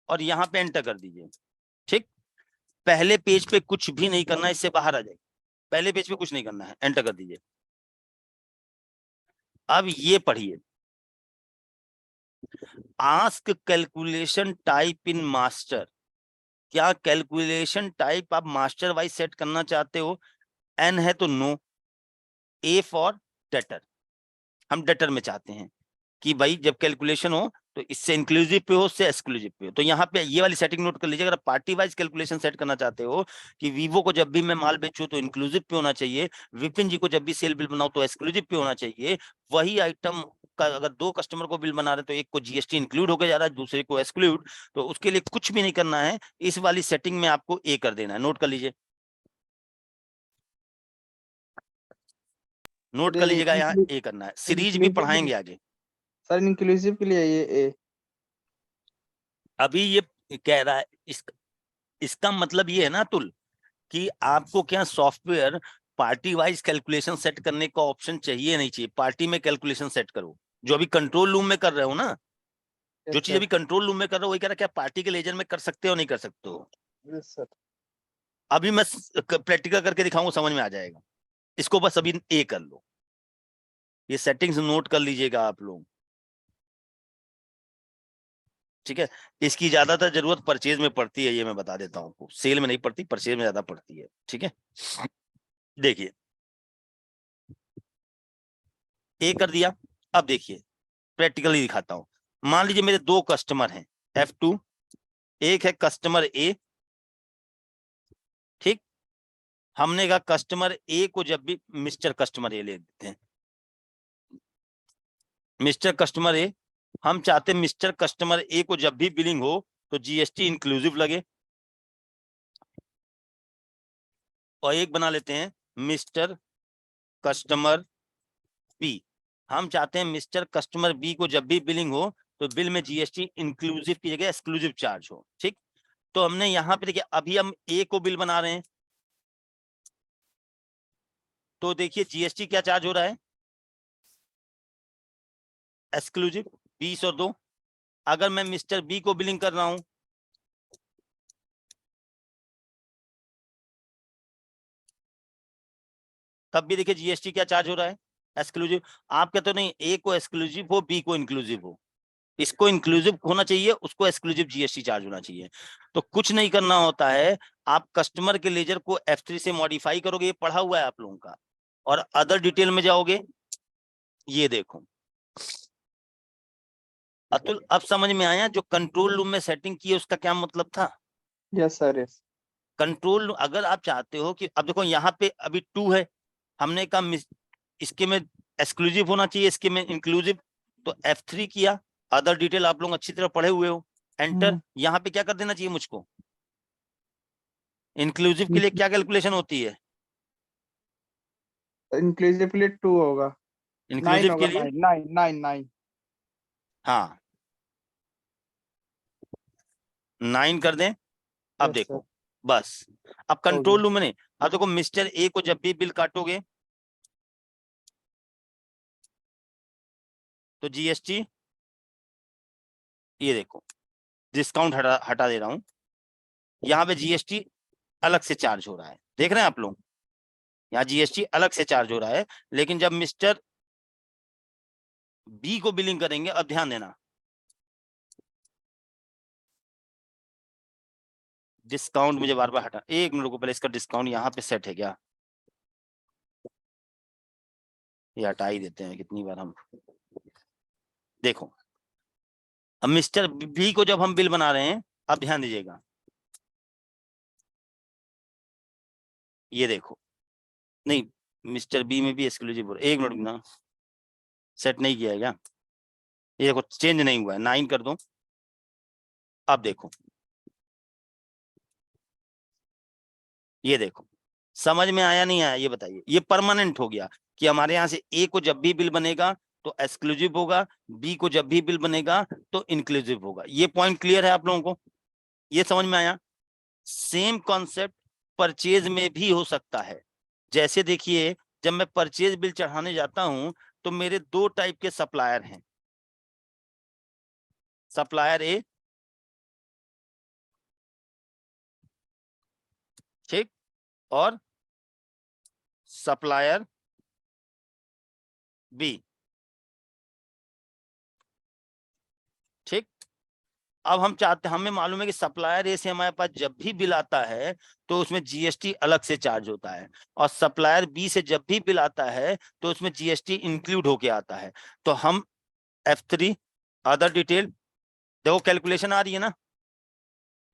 और यहां पे एंटर कर दीजिए, ठीक। पहले पेज पे कुछ भी नहीं करना है, इससे बाहर आ जाए, पहले पेज पे कुछ नहीं करना है, एंटर कर दीजिए। अब ये पढ़िए, ask calculation type in master. क्या कैलकुलेशन टाइप आप मास्टर वाइज सेट करना चाहते हो? एन है तो नो, ए फॉर डेटर, हम डेटर में चाहते हैं कि भाई जब कैलकुलेशन हो तो इससे इंक्लूसिव पे हो, उससे एक्सक्लूसिव पे हो। तो यहाँ पे ये वाली सेटिंग नोट कर लीजिए, अगर पार्टी वाइज कैलकुलेशन सेट करना चाहते हो कि वीवो को जब भी मैं माल बेचूं तो इंक्लूसिव पे होना चाहिए, विपिन जी को जब भी सेल बिल बनाओ तो एक्सक्लूसिव पे होना चाहिए, वही आइटम अगर दो कस्टमर को बिल बना रहे तो एक को जीएसटी इंक्लूड होकर जा रहा है, दूसरे को एक्सक्लूड, तो उसके लिए कुछ भी नहीं करना है, इस वाली सेटिंग में आपको ए कर देना है। नोट कर लीजिए, नोट कर लीजिएगा, यहाँ ए करना है। सीरीज भी पढ़ाएंगे आगे। सर इंक्लूसिव के लिए ये ए, अभी ये कह रहा है इसका मतलब ये है ना अतुल, कि आपको क्या software party wise calculation set करने का ऑप्शन चाहिए नहीं चाहिए, पार्टी में कैलकुलेशन सेट करो, जो अभी कंट्रोल रूम में कर रहे हो ना, जो चीज अभी कंट्रोल रूम में कर रहे हो वही कह रहा है, क्या पार्टी के लेजर में कर सकते हो नहीं कर सकते हो। सर अभी मैं प्रैक्टिकल करके दिखाऊंगा, समझ में आ जाएगा। इसको बस अभी ए कर लो, ये सेटिंग्स नोट कर लीजिएगा आप लोग, ठीक है। इसकी ज्यादातर जरूरत परचेज में पड़ती है, ये मैं बता देता हूँ आपको, सेल में नहीं पड़ती, परचेज में ज्यादा पड़ती है, ठीक है। देखिए ए कर दिया। अब देखिए प्रैक्टिकली दिखाता हूं। मान लीजिए मेरे दो कस्टमर हैं F2, एक है कस्टमर ए, ठीक। हमने कहा कस्टमर ए को जब भी मिस्टर कस्टमर ए ले लेते हैं, मिस्टर कस्टमर ए, हम चाहते हैं मिस्टर कस्टमर ए को जब भी बिलिंग हो तो जीएसटी इंक्लूसिव लगे, और एक बना लेते हैं मिस्टर कस्टमर बी। हम चाहते हैं मिस्टर कस्टमर बी को जब भी बिलिंग हो तो बिल में जीएसटी इंक्लूसिव की जगह एक्सक्लूसिव चार्ज हो, ठीक। तो हमने यहाँ पे देखिए, अभी हम ए को बिल बना रहे हैं, तो देखिए जीएसटी क्या चार्ज हो रहा है, एक्सक्लूसिव 20 और 2। अगर मैं मिस्टर बी को बिलिंग कर रहा हूं, तब भी देखिए जीएसटी क्या चार्ज हो रहा है, एक्सक्लूसिव। आप कहते हो नहीं ए को एक्सक्लूसिव हो बी को इंक्लूसिव हो, इसको इंक्लूसिव होना चाहिए, उसको एक्सक्लूसिव जीएसटी चार्ज होना चाहिए। तो कुछ नहीं करना होता है, आप कस्टमर के लेजर को F3 से मॉडिफाई करोगे, ये पढ़ा हुआ है आप लोगों का, और अदर डिटेल में जाओगे, ये देखो अतुल, अब समझ में आया जो कंट्रोल रूम में सेटिंग की है उसका क्या मतलब था। यस सर यस, कंट्रोल अगर आप चाहते हो कि, अब देखो यहाँ पे अभी 2 है, हमने कहा इसके में एक्सक्लूसिव होना चाहिए, इसके में इंक्लूसिव, तो F3 किया। अदर डिटेल आप लोग अच्छी तरह पढ़े हुए हो, एंटर। यहाँ पे क्या कर देना चाहिए मुझको, इंक्लूसिव के लिए क्या कैलकुलेशन होती है, इंक्लूसिव के लिए 2 होगा, 9 इंक्लूसिव होगा, के लिए 9 हाँ 9 कर दें। अब यस देखो सर, बस, अब कंट्रोल रूम में नहीं, अब देखो मिस्टर ए को जब भी बिल काटोगे तो जीएसटी, ये देखो डिस्काउंट हटा दे रहा हूं, यहाँ पे जीएसटी अलग से चार्ज हो रहा है, देख रहे हैं आप लोग, यहाँ जीएसटी अलग से चार्ज हो रहा है। लेकिन जब मिस्टर बी को बिलिंग करेंगे, अब ध्यान देना, डिस्काउंट मुझे बार बार हटा, एक मिनट को पहले, इसका डिस्काउंट यहाँ पे सेट है क्या, ये हटा ही देते हैं, कितनी बार हम, देखो अब मिस्टर बी को जब हम बिल बना रहे हैं, अब ध्यान दीजिएगा, ये देखो, नहीं मिस्टर बी में भी एक्सक्लूसिव, एक मिनट ना, सेट नहीं किया है क्या, ये देखो चेंज नहीं हुआ है, 9 कर दो। अब देखो, ये देखो समझ में आया नहीं आया, ये बताइए, ये परमानेंट हो गया कि हमारे यहाँ से ए को जब भी बिल बनेगा तो एक्सक्लूसिव होगा, बी को जब भी बिल बनेगा तो इंक्लूसिव होगा। ये पॉइंट क्लियर है आप लोगों को, ये समझ में आया। सेम कॉन्सेप्ट परचेज में भी हो सकता है। जैसे देखिए, जब मैं परचेज बिल चढ़ाने जाता हूं तो मेरे 2 टाइप के सप्लायर हैं, सप्लायर ए, ठीक, और सप्लायर बी, ठीक। अब हम चाहते, हमें मालूम है कि सप्लायर ए से हमारे पास जब भी बिल आता है तो उसमें जीएसटी अलग से चार्ज होता है, और सप्लायर बी से जब भी बिल आता है तो उसमें जीएसटी इंक्लूड होके आता है। तो हम F3 अदर डिटेल, देखो कैलकुलेशन आ रही है ना,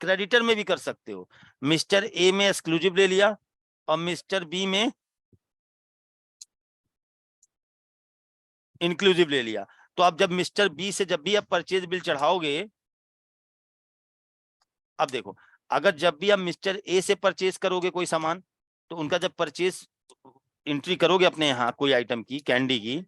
क्रेडिटर में भी कर सकते हो, मिस्टर ए में एक्सक्लूसिव ले लिया और मिस्टर बी में इंक्लूसिव ले लिया, तो आप जब मिस्टर बी से जब भी आप परचेज बिल चढ़ाओगे, अब देखो, अगर जब भी आप मिस्टर ए से परचेज करोगे कोई सामान, तो उनका जब परचेज एंट्री करोगे अपने यहाँ कोई आइटम की, कैंडी की,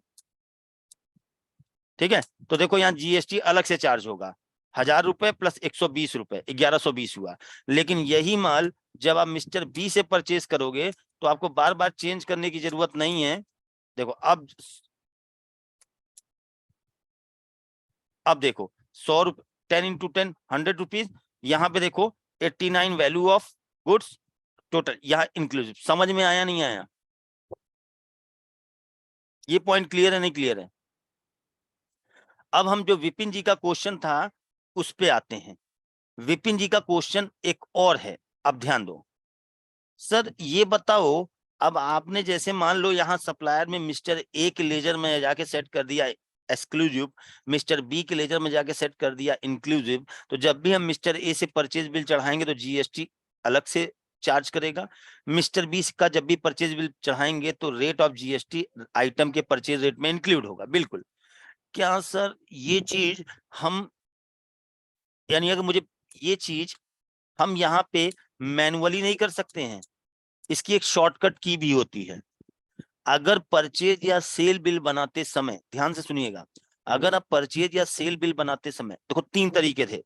ठीक है, तो देखो यहाँ जीएसटी अलग से चार्ज होगा, 1000 रुपए प्लस 120 रुपए, 1120 हुआ। लेकिन यही माल जब आप मिस्टर बी से परचेज करोगे तो आपको बार बार चेंज करने की जरूरत नहीं है। देखो अब देखो 100 रुपए, 10 इंटू 10 100 रुपीज, यहाँ पे देखो 89 वैल्यू ऑफ गुड्स टोटल, यहाँ इंक्लूसिव। समझ में आया नहीं आया? ये पॉइंट क्लियर है नहीं क्लियर है? अब हम जो विपिन जी का क्वेश्चन था उस पे आते हैं। विपिन जी का क्वेश्चन एक और है, अब ध्यान दो। सर ये बताओ, अब आपने जैसे मान लो यहाँ सप्लायर में मिस्टर ए के लेजर में जाके सेट कर दिया एक्सक्लूसिव, मिस्टर बी के लेजर में जाके सेट कर दिया इंक्लूसिव, तो जब भी हम मिस्टर ए से परचेज बिल चढ़ाएंगे तो जीएसटी अलग से चार्ज करेगा। मिस्टर बी का जब भी परचेज बिल चढ़ाएंगे तो रेट ऑफ जीएसटी आइटम के परचेज रेट में इंक्लूड होगा। बिल्कुल। क्या सर ये चीज हम, यानी अगर मुझे ये चीज हम यहाँ पे मैनुअली नहीं कर सकते हैं? इसकी एक शॉर्टकट की भी होती है। अगर परचेज या सेल बिल बनाते समय, ध्यान से सुनिएगा, अगर आप परचेज या सेल बिल बनाते समय, देखो 3 तरीके थे,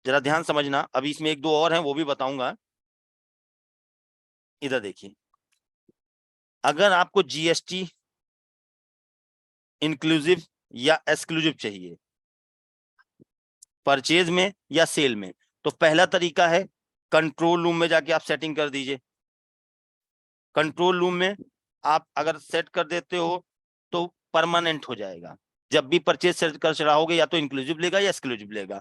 जरा ध्यान समझना, अभी इसमें 1-2 और हैं वो भी बताऊंगा। इधर देखिए, अगर आपको जीएसटी इंक्लूसिव या एक्सक्लूसिव चाहिए परचेज में या सेल में, तो पहला तरीका है कंट्रोल रूम में जाके आप सेटिंग कर दीजिए। कंट्रोल रूम में आप अगर सेट कर देते हो तो परमानेंट हो जाएगा, जब भी परचेज सेट कर चढ़ाओगे या तो इंक्लूसिव लेगा या एक्सक्लूसिव लेगा।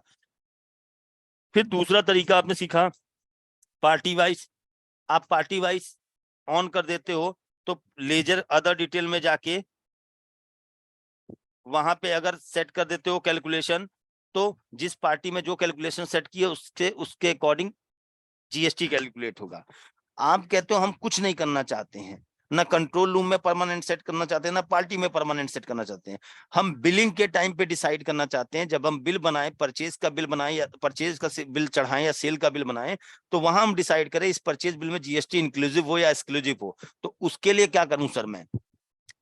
फिर दूसरा तरीका आपने सीखा पार्टी वाइज, आप पार्टी वाइज ऑन कर देते हो तो लेजर अदर डिटेल में जाके वहां पे अगर सेट कर देते हो कैलकुलेशन, तो जिस पार्टी में जो कैलकुलेशन सेट किए उसके अकॉर्डिंग जीएसटी कैलकुलेट होगा। आप कहते हो हम कुछ नहीं करना चाहते हैं, ना कंट्रोल रूम में परमानेंट सेट करना चाहते हैं, ना पार्टी में परमानेंट सेट करना चाहते हैं, हम बिलिंग के टाइम पे डिसाइड करना चाहते हैं। जब हम बिल बनाएं, परचेज का बिल बनाएं या परचेज का बिल चढ़ाएं या सेल का बिल बनाएं, तो वहां हम डिसाइड करें इस परचेज बिल में जीएसटी इंक्लूसिव हो या एक्सक्लूसिव हो। तो उसके लिए क्या करूं सर मैं?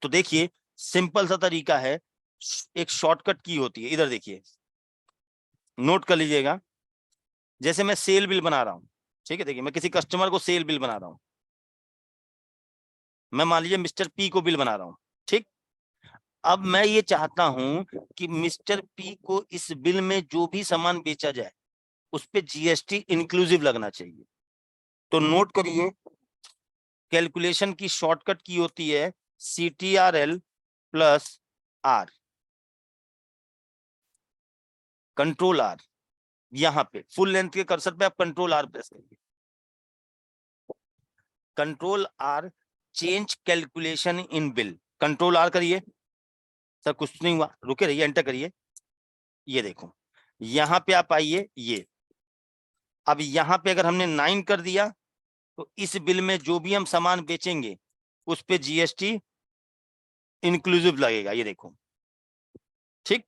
तो देखिए सिंपल सा तरीका है, एक शॉर्टकट की होती है, इधर देखिए, नोट कर लीजिएगा। जैसे मैं सेल बिल बना रहा हूं, ठीक है, देखिए मैं किसी कस्टमर को सेल बिल बना रहा हूं, मैं मान लीजिए मिस्टर पी को बिल बना रहा हूं, ठीक। अब मैं ये चाहता हूं कि मिस्टर पी को इस बिल में जो भी सामान बेचा जाए उस पे जीएसटी इंक्लूसिव लगना चाहिए। तो नोट करिए, कैलकुलेशन की शॉर्टकट की होती है CTRL plus R, control R। यहां पे फुल लेंथ के कर्सर पे आप कंट्रोल R प्रेस करिए, control R change calculation in bill, control R करिए। सर कुछ नहीं हुआ, रुके रहिए, एंटर करिए। ये देखो यहां पे आप आइए, ये अब यहां पे अगर हमने 9 कर दिया तो इस बिल में जो भी हम सामान बेचेंगे उस पे जीएसटी इंक्लूसिव लगेगा, ये देखो, ठीक।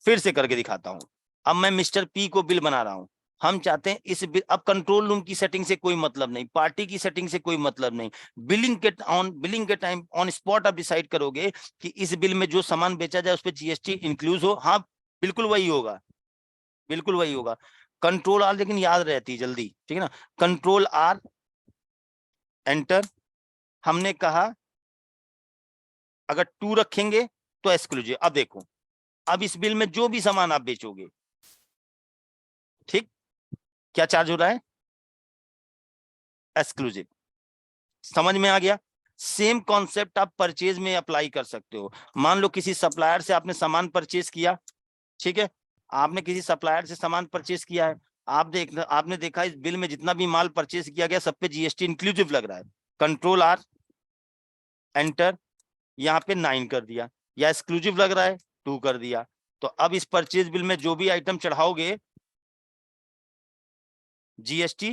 फिर से करके दिखाता हूं। अब मैं मिस्टर पी को बिल बना रहा हूं, हम चाहते हैं इस बिल, अब कंट्रोल रूम की सेटिंग से कोई मतलब नहीं, पार्टी की सेटिंग से कोई मतलब नहीं, बिलिंग के टाइम ऑन स्पॉट आप डिसाइड करोगे कि इस बिल में जो सामान बेचा जाए उस पर जीएसटी इंक्लूज हो। हाँ बिल्कुल वही होगा, बिल्कुल वही होगा। कंट्रोल R लेकिन याद रहती है जल्दी, ठीक है ना, कंट्रोल R एंटर। हमने कहा अगर 2 रखेंगे तो एक्सक्लूसिव। अब देखो, अब इस बिल में जो भी सामान आप बेचोगे, ठीक, क्या चार्ज हो रहा है? एक्सक्लूसिव। समझ में आ गया? सेम कॉन्सेप्ट आप परचेज में अप्लाई कर सकते हो। मान लो किसी सप्लायर से आपने सामान परचेज किया, ठीक है, आपने किसी सप्लायर से सामान परचेज किया है, आपने देखा इस बिल में जितना भी माल परचेज किया गया सब पे जीएसटी इंक्लूसिव लग रहा है, कंट्रोल R एंटर, यहाँ पे 9 कर दिया, या एक्सक्लूसिव लग रहा है 2 कर दिया। तो अब इस परचेज बिल में जो भी आइटम चढ़ाओगे जीएसटी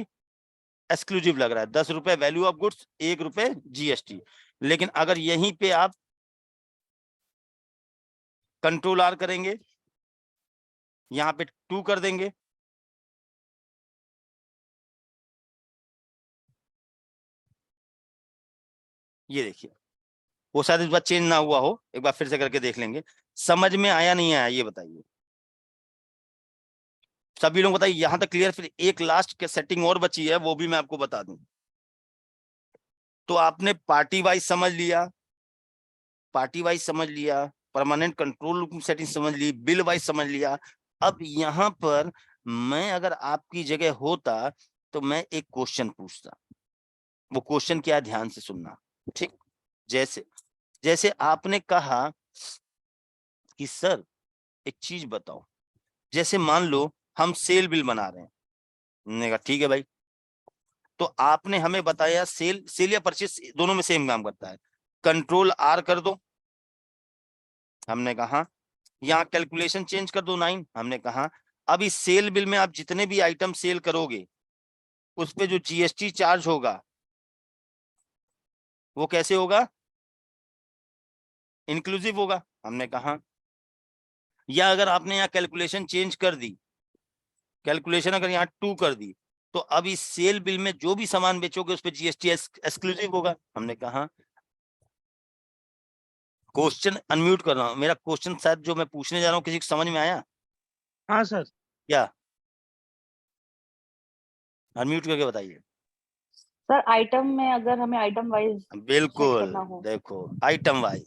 एक्सक्लूसिव लग रहा है, 10 रुपए वैल्यू ऑफ गुड्स, 1 रुपए जीएसटी। लेकिन अगर यहीं पे आप कंट्रोल आर करेंगे, यहाँ पे 2 कर देंगे, ये देखिए वो शायद इस बार चेंज ना हुआ हो, एक बार फिर से करके देख लेंगे। समझ में आया नहीं आया ये बताइए सभी लोग, बताइए यहां तक क्लियर। फिर एक लास्ट के सेटिंग और बची है, वो भी मैं आपको बता दूं। तो आपने पार्टी वाइज समझ लिया, पार्टी वाइज समझ लिया, परमानेंट कंट्रोल सेटिंग समझ ली, बिल वाइज समझ लिया। अब यहां पर मैं अगर आपकी जगह होता तो मैं एक क्वेश्चन पूछता। वो क्वेश्चन क्या है, ध्यान से सुनना, ठीक। जैसे जैसे आपने कहा कि सर एक चीज बताओ, जैसे मान लो हम सेल बिल बना रहे हैं, हमने कहा ठीक है भाई। तो आपने हमें बताया सेल या परचेस दोनों में सेम काम करता है, कंट्रोल आर कर दो, हमने कहा। यहाँ कैलकुलेशन चेंज कर दो 9, हमने कहा। अब इस सेल बिल में आप जितने भी आइटम सेल करोगे उस पे जो जीएसटी चार्ज होगा वो कैसे होगा, इंक्लूसिव होगा, हमने कहा। या अगर आपने यहाँ कैलकुलेशन चेंज कर दी, कैलकुलेशन अगर यहाँ 2 कर दी, तो अब इस सेल बिल में जो भी सामान बेचोगे उस पे जीएसटी एक्सक्लूसिव होगा, हमने कहा। क्वेश्चन अनम्यूट कर रहा हूं, मेरा क्वेश्चन शायद जो मैं पूछने जा रहा हूँ किसी को समझ में आया हाँ सर। क्या? अनम्यूट करके बताइए। सर आइटम में अगर हमें आइटम वाइज चेक बिल्कुल, करना हो, देखो आइटम वाइज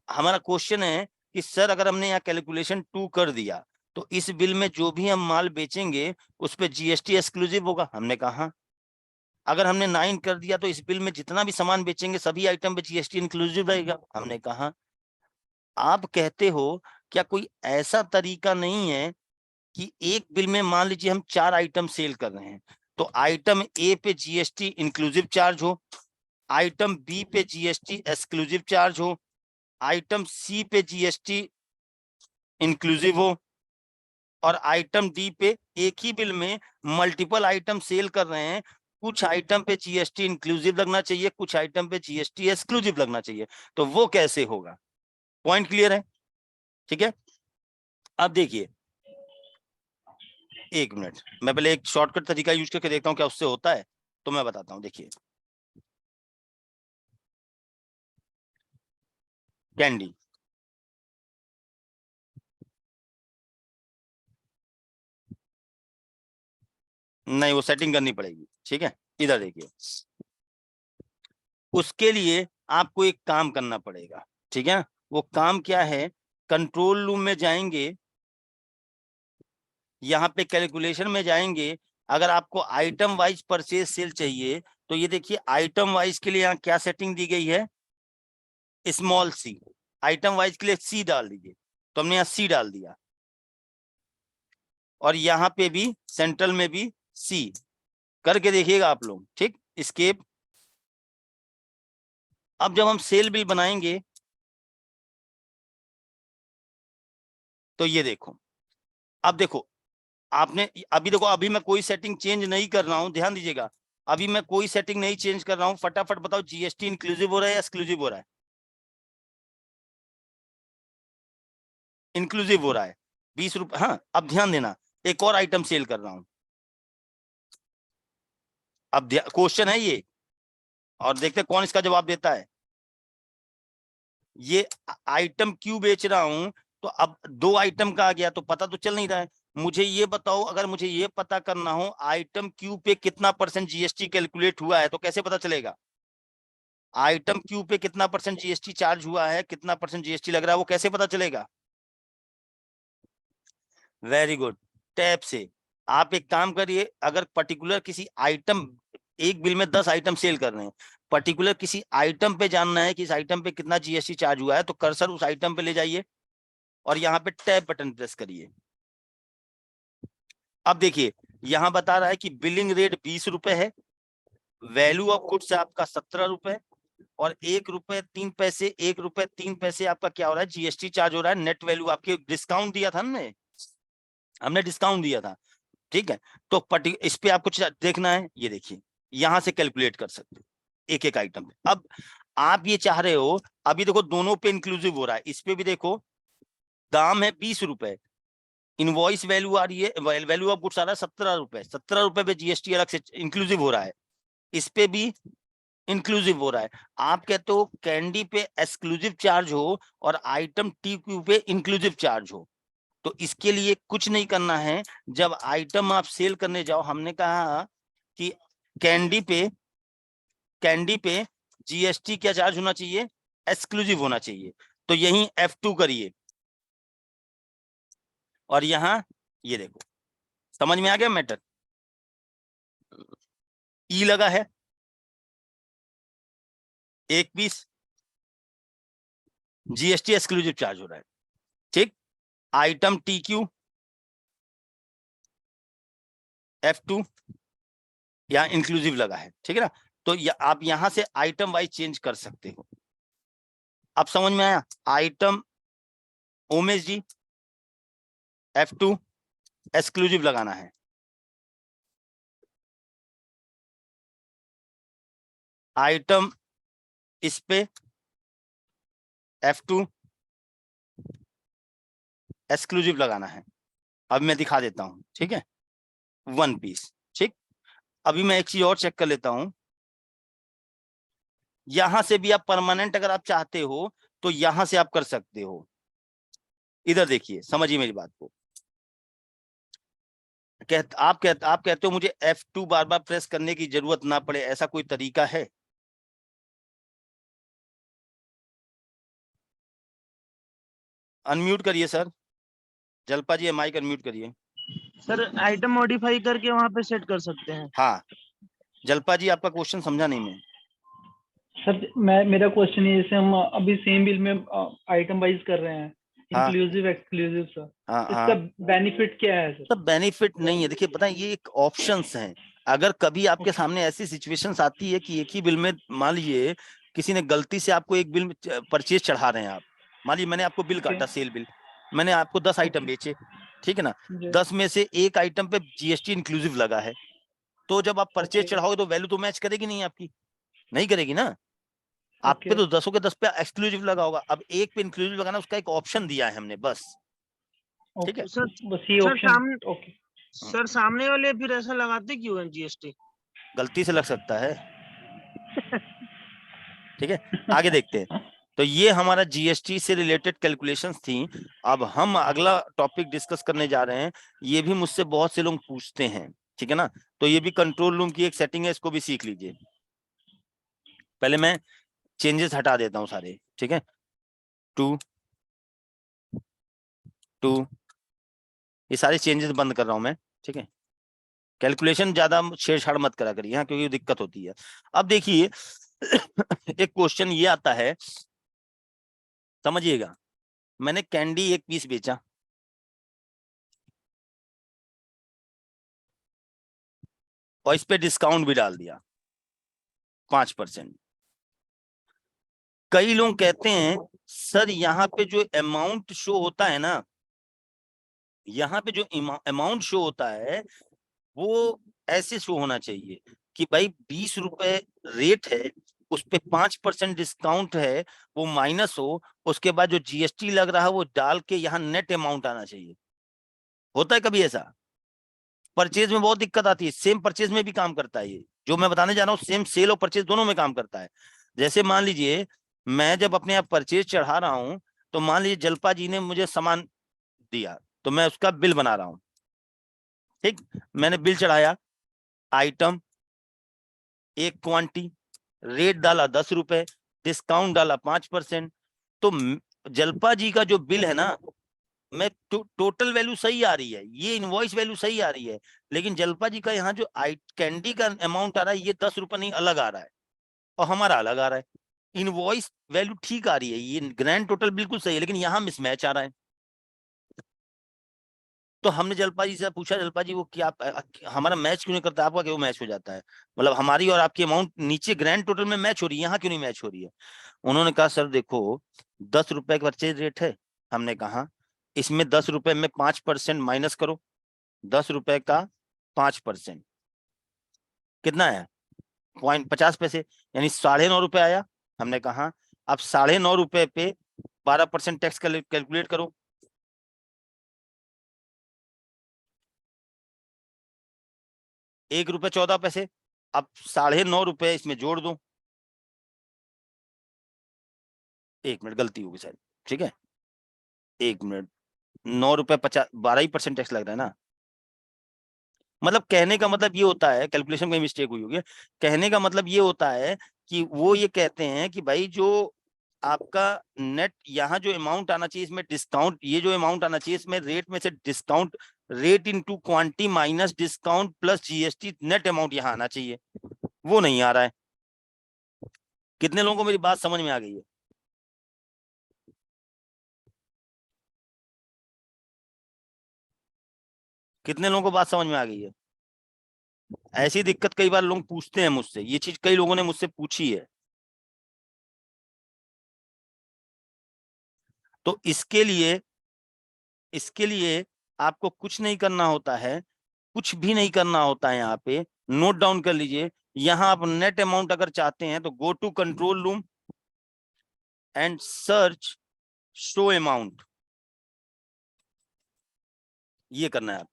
हमारा क्वेश्चन है कि सर अगर हमने यहाँ कैलकुलेशन 2 कर दिया तो इस बिल में जो भी हम माल बेचेंगे उस पे जीएसटी एक्सक्लूसिव होगा, हमने कहा। अगर हमने 9 कर दिया तो इस बिल में जितना भी सामान बेचेंगे सभी आइटम पे जीएसटी इंक्लूसिव रहेगा, हमने कहा। आप कहते हो क्या कोई ऐसा तरीका नहीं है कि एक बिल में मान लीजिए हम 4 आइटम सेल कर रहे हैं, तो आइटम ए पे जीएसटी इंक्लूसिव चार्ज हो, आइटम बी पे जीएसटी एक्सक्लूसिव चार्ज हो, आइटम सी पे जीएसटी इंक्लूसिव हो, और आइटम डी पे एक ही बिल में मल्टीपल आइटम सेल कर रहे हैं, कुछ आइटम पे जीएसटी इंक्लूसिव लगना चाहिए, कुछ आइटम पे जीएसटी एक्सक्लूसिव लगना चाहिए। तो वो कैसे होगा? पॉइंट क्लियर है? ठीक है। अब देखिए, एक मिनट, मैं पहले एक शॉर्टकट तरीका यूज करके देखता हूँ क्या उससे होता है, तो मैं बताता हूँ। देखिए कैंडी, नहीं वो सेटिंग करनी पड़ेगी, ठीक है। इधर देखिए, उसके लिए आपको एक काम करना पड़ेगा, ठीक है। वो काम क्या है, कंट्रोल रूम में जाएंगे, यहाँ पे कैलकुलेशन में जाएंगे। अगर आपको आइटम वाइज परचेज सेल चाहिए तो ये देखिए आइटम वाइज के लिए यहाँ क्या सेटिंग दी गई है, स्मॉल सी। आइटम वाइज के लिए सी डाल दीजिए, तो हमने यहाँ सी डाल दिया, और यहाँ पे भी सेंट्रल में भी सी करके देखिएगा आप लोग, ठीक। एस्केप। अब जब हम सेल बिल बनाएंगे तो ये देखो, अब देखो आपने अभी देखो, अभी मैं कोई सेटिंग चेंज नहीं कर रहा हूं, ध्यान दीजिएगा। अभी मैं कोई सेटिंग नहीं चेंज कर रहा हूं, फटाफट बताओ जीएसटी इंक्लूसिव हो रहा है या एक्सक्लूसिव हो रहा है? इंक्लूसिव हो रहा है, 20 रुपए। हाँ अब ध्यान देना, एक और आइटम सेल कर रहा हूं, अब क्वेश्चन है ये, और देखते हैं कौन इसका जवाब देता है। ये आइटम क्यों बेच रहा हूं, तो अब 2 आइटम का आ गया तो पता तो चल नहीं रहा है। मुझे ये बताओ, अगर मुझे ये पता करना हो आइटम क्यू पे कितना % जीएसटी कैलकुलेट हुआ है तो कैसे पता चलेगा? आइटम क्यू पे कितना % जीएसटी चार्ज हुआ है, कितना % जीएसटी लग रहा है, वो कैसे पता चलेगा? वेरी गुड, टैब से। आप एक काम करिए, अगर पर्टिकुलर किसी आइटम, एक बिल में 10 आइटम सेल कर रहे हैं, पर्टिकुलर किसी आइटम पे जानना है कि इस आइटम पे कितना जीएसटी चार्ज हुआ है, तो कर्सर उस आइटम पे ले जाइए और यहाँ पे टैब बटन प्रेस करिए। अब देखिए यहां बता रहा है कि बिलिंग रेट 20 रुपए है, वैल्यू ऑफ गुड्स आपका 17 रुपए, और 1 रुपए 3 पैसे, 1 रुपए 3 पैसे आपका क्या हो रहा है, जीएसटी चार्ज हो रहा है। नेट वैल्यू आपके डिस्काउंट दिया था ना, हमने डिस्काउंट दिया था, ठीक है। तो इस पे आपको देखना है, ये देखिए यहां से कैलकुलेट कर सकते हो एक एक आइटम पे। अब आप ये चाह रहे हो, अभी देखो दोनों पे इंक्लूसिव हो रहा है, इस पे भी देखो दाम है 20 रुपए, इनवॉइस वैल्यू आ रही है, वैल्यू ऑफ गुड्स आ रहा है 17 रुपए, 17 रुपए पे जीएसटी अलग से इंक्लूसिव हो रहा है, इस पे भी इंक्लूसिव हो रहा है। आप कहते हो कैंडी पे एक्सक्लूसिव चार्ज हो और आइटम टीक्यू पे इंक्लूसिव चार्ज हो, तो इसके लिए कुछ नहीं करना है। जब आइटम आप सेल करने जाओ, हमने कहा कि कैंडी पे जीएसटी क्या चार्ज होना चाहिए, एक्सक्लूसिव होना चाहिए, तो यही F2 करिए और यहां ये देखो, समझ में आ गया मैटर। ई लगा है 1 पीस, जीएसटी एक्सक्लूसिव चार्ज हो रहा है, ठीक। आइटम टीक्यू F2 यहाँ इंक्लूसिव लगा है, ठीक है ना। तो आप यहां से आइटम वाइज चेंज कर सकते हो। अब समझ में आया। आइटम ओमेश जी F2 एक्सक्लूसिव लगाना है, आइटम इस पे F2 एक्सक्लूसिव लगाना है। अब मैं दिखा देता हूं, ठीक है, 1 पीस, ठीक। अभी मैं एक चीज और चेक कर लेता हूं, यहां से भी आप परमानेंट अगर आप चाहते हो तो यहां से आप कर सकते हो। इधर देखिए, समझिए मेरी बात को। आप कहते हो मुझे F2 बार बार प्रेस करने की जरूरत ना पड़े, ऐसा कोई तरीका है? अनम्यूट करिए सर, जलपा जी माइक अनम्यूट करिए। सर आइटम मॉडिफाई करके वहां पे सेट कर सकते हैं। हाँ, जलपा जी आपका क्वेश्चन समझा नहीं मैं। सर मेरा क्वेश्चन है, जैसे हम अभी सेम बिल में आइटम वाइज कर रहे हैं, हाँ। इंक्लूसिव एक्सक्लूसिव सर, हाँ इसका हाँ, बेनिफिट क्या है सर? सब बेनिफिट नहीं है। देखिए पता है, ये एक ऑप्शंस हैं। अगर कभी आपके सामने ऐसी सिचुएशंस आती है कि एक ही बिल में, मान लीजिए किसी ने गलती से आपको एक बिल में परचेज चढ़ा रहे हैं आप, मान लीजिए मैंने आपको बिल काटा, सेल बिल, मैंने आपको 10 आइटम बेचे, ठीक है ना, 10 में से एक आइटम पे जीएसटी इंक्लूसिव लगा है, तो जब आप परचेज चढ़ाओगे तो वैल्यू तो मैच करेगी नहीं आपकी, नहीं करेगी ना। आप पे तो 10 के 10 पे एक्सक्लूसिव लगा होगा, अब एक पे इंक्लूसिव लगाना, उसका एक ऑप्शन दिया है हमने, बस। ठीक है, सर बस ये सर ऑप्शन। सामने ओके सर सामने वाले फिर ऐसा लगाते क्यों हैं जीएसटी? गलती से लग सकता है। ठीक है, आगे देखते हैं। तो ये हमारा जीएसटी से रिलेटेड कैलकुलेशंस थी। अब हम अगला टॉपिक डिस्कस करने जा रहे हैं। ये भी मुझसे बहुत से लोग पूछते हैं, ठीक है ना, तो ये भी कंट्रोल रूम की एक सेटिंग है, इसको भी सीख लीजिए। पहले मैं चेंजेस हटा देता हूं सारे, ठीक है। 2 ये सारे चेंजेस बंद कर रहा हूं मैं, ठीक है। कैलकुलेशन ज्यादा छेड़छाड़ मत करा करिए, हाँ, क्योंकि दिक्कत होती है। अब देखिए एक क्वेश्चन ये आता है, समझिएगा। मैंने कैंडी 1 पीस बेचा, और इस पे डिस्काउंट भी डाल दिया 5%। कई लोग कहते हैं सर यहाँ पे जो अमाउंट शो होता है ना, यहाँ पे जो अमाउंट शो होता है वो ऐसे शो होना चाहिए कि भाई 20 रुपए रेट है, उस पे 5% डिस्काउंट है, वो माइनस हो, उसके बाद जो जीएसटी लग रहा है वो डाल के यहाँ नेट अमाउंट आना चाहिए। होता है कभी ऐसा? परचेज में बहुत दिक्कत आती है। सेम परचेज में भी काम करता है, ये जो मैं बताने जा रहा हूँ सेम सेल और परचेज दोनों में काम करता है। जैसे मान लीजिए मैं जब अपने आप परचेज चढ़ा रहा हूँ, तो मान लीजिए जलपा जी ने मुझे सामान दिया, तो मैं उसका बिल बना रहा हूँ, ठीक। मैंने बिल चढ़ाया, आइटम, एक क्वांटिटी, रेट डाला 10 रुपए, डिस्काउंट डाला 5%। तो जलपा जी का जो बिल है ना, मैं टोटल वैल्यू सही आ रही है, ये इनवॉइस वैल्यू सही आ रही है, लेकिन जलपा जी का यहाँ जो कैंडी का अमाउंट आ रहा है ये 10 रुपए नहीं अलग आ रहा है, और हमारा अलग आ रहा है। इनवॉइस वैल्यू ठीक आ रही है, ये ग्रैंड टोटल बिल्कुल सही है, लेकिन यहाँ मिसमैच आ रहा है। तो हमने जलपा जी से पूछा, जलपा जी वो क्या हमारा मैच क्यों नहीं करता, आपका क्यों मैच हो जाता है, मतलब हमारी और आपकी अमाउंट नीचे ग्रैंड टोटल में मैच हो रही है, यहाँ क्यों नहीं मैच हो रही है। उन्होंने कहा सर देखो 10 रुपए का परचेज रेट है, हमने कहा इसमें 10 रुपए में 5% माइनस करो, 10 रुपए का 5% कितना है, 0.50 पैसे, यानी 9.5 रुपए आया। हमने कहा अब 9.5 रुपए पे 12% टैक्स कैलकुलेट करो, ₹1.14। अब 9.5 रुपए इसमें जोड़ दो, 1 मिनट गलती होगी शायद, ठीक है 1 मिनट, ₹9.50, 12% टैक्स लग रहा है ना। मतलब कहने का मतलब ये होता है, कैलकुलेशन में मिस्टेक हुई होगी, कहने का मतलब ये होता है कि वो ये कहते हैं कि भाई जो आपका नेट यहाँ जो अमाउंट आना चाहिए इसमें डिस्काउंट, ये जो अमाउंट आना चाहिए इसमें रेट में से discount, rate into quantity minus discount plus GST, net amount यहाँ आना चाहिए, वो नहीं आ रहा है। कितने लोगों को मेरी बात समझ में आ गई है? कितने लोगों को बात समझ में आ गई है? ऐसी दिक्कत कई बार लोग पूछते हैं मुझसे, ये चीज कई लोगों ने मुझसे पूछी है। तो इसके लिए आपको कुछ नहीं करना होता है, कुछ भी नहीं करना होता है। यहाँ पे नोट डाउन कर लीजिए, यहाँ आप नेट अमाउंट अगर चाहते हैं तो go to control room and search show amount, ये करना है आप,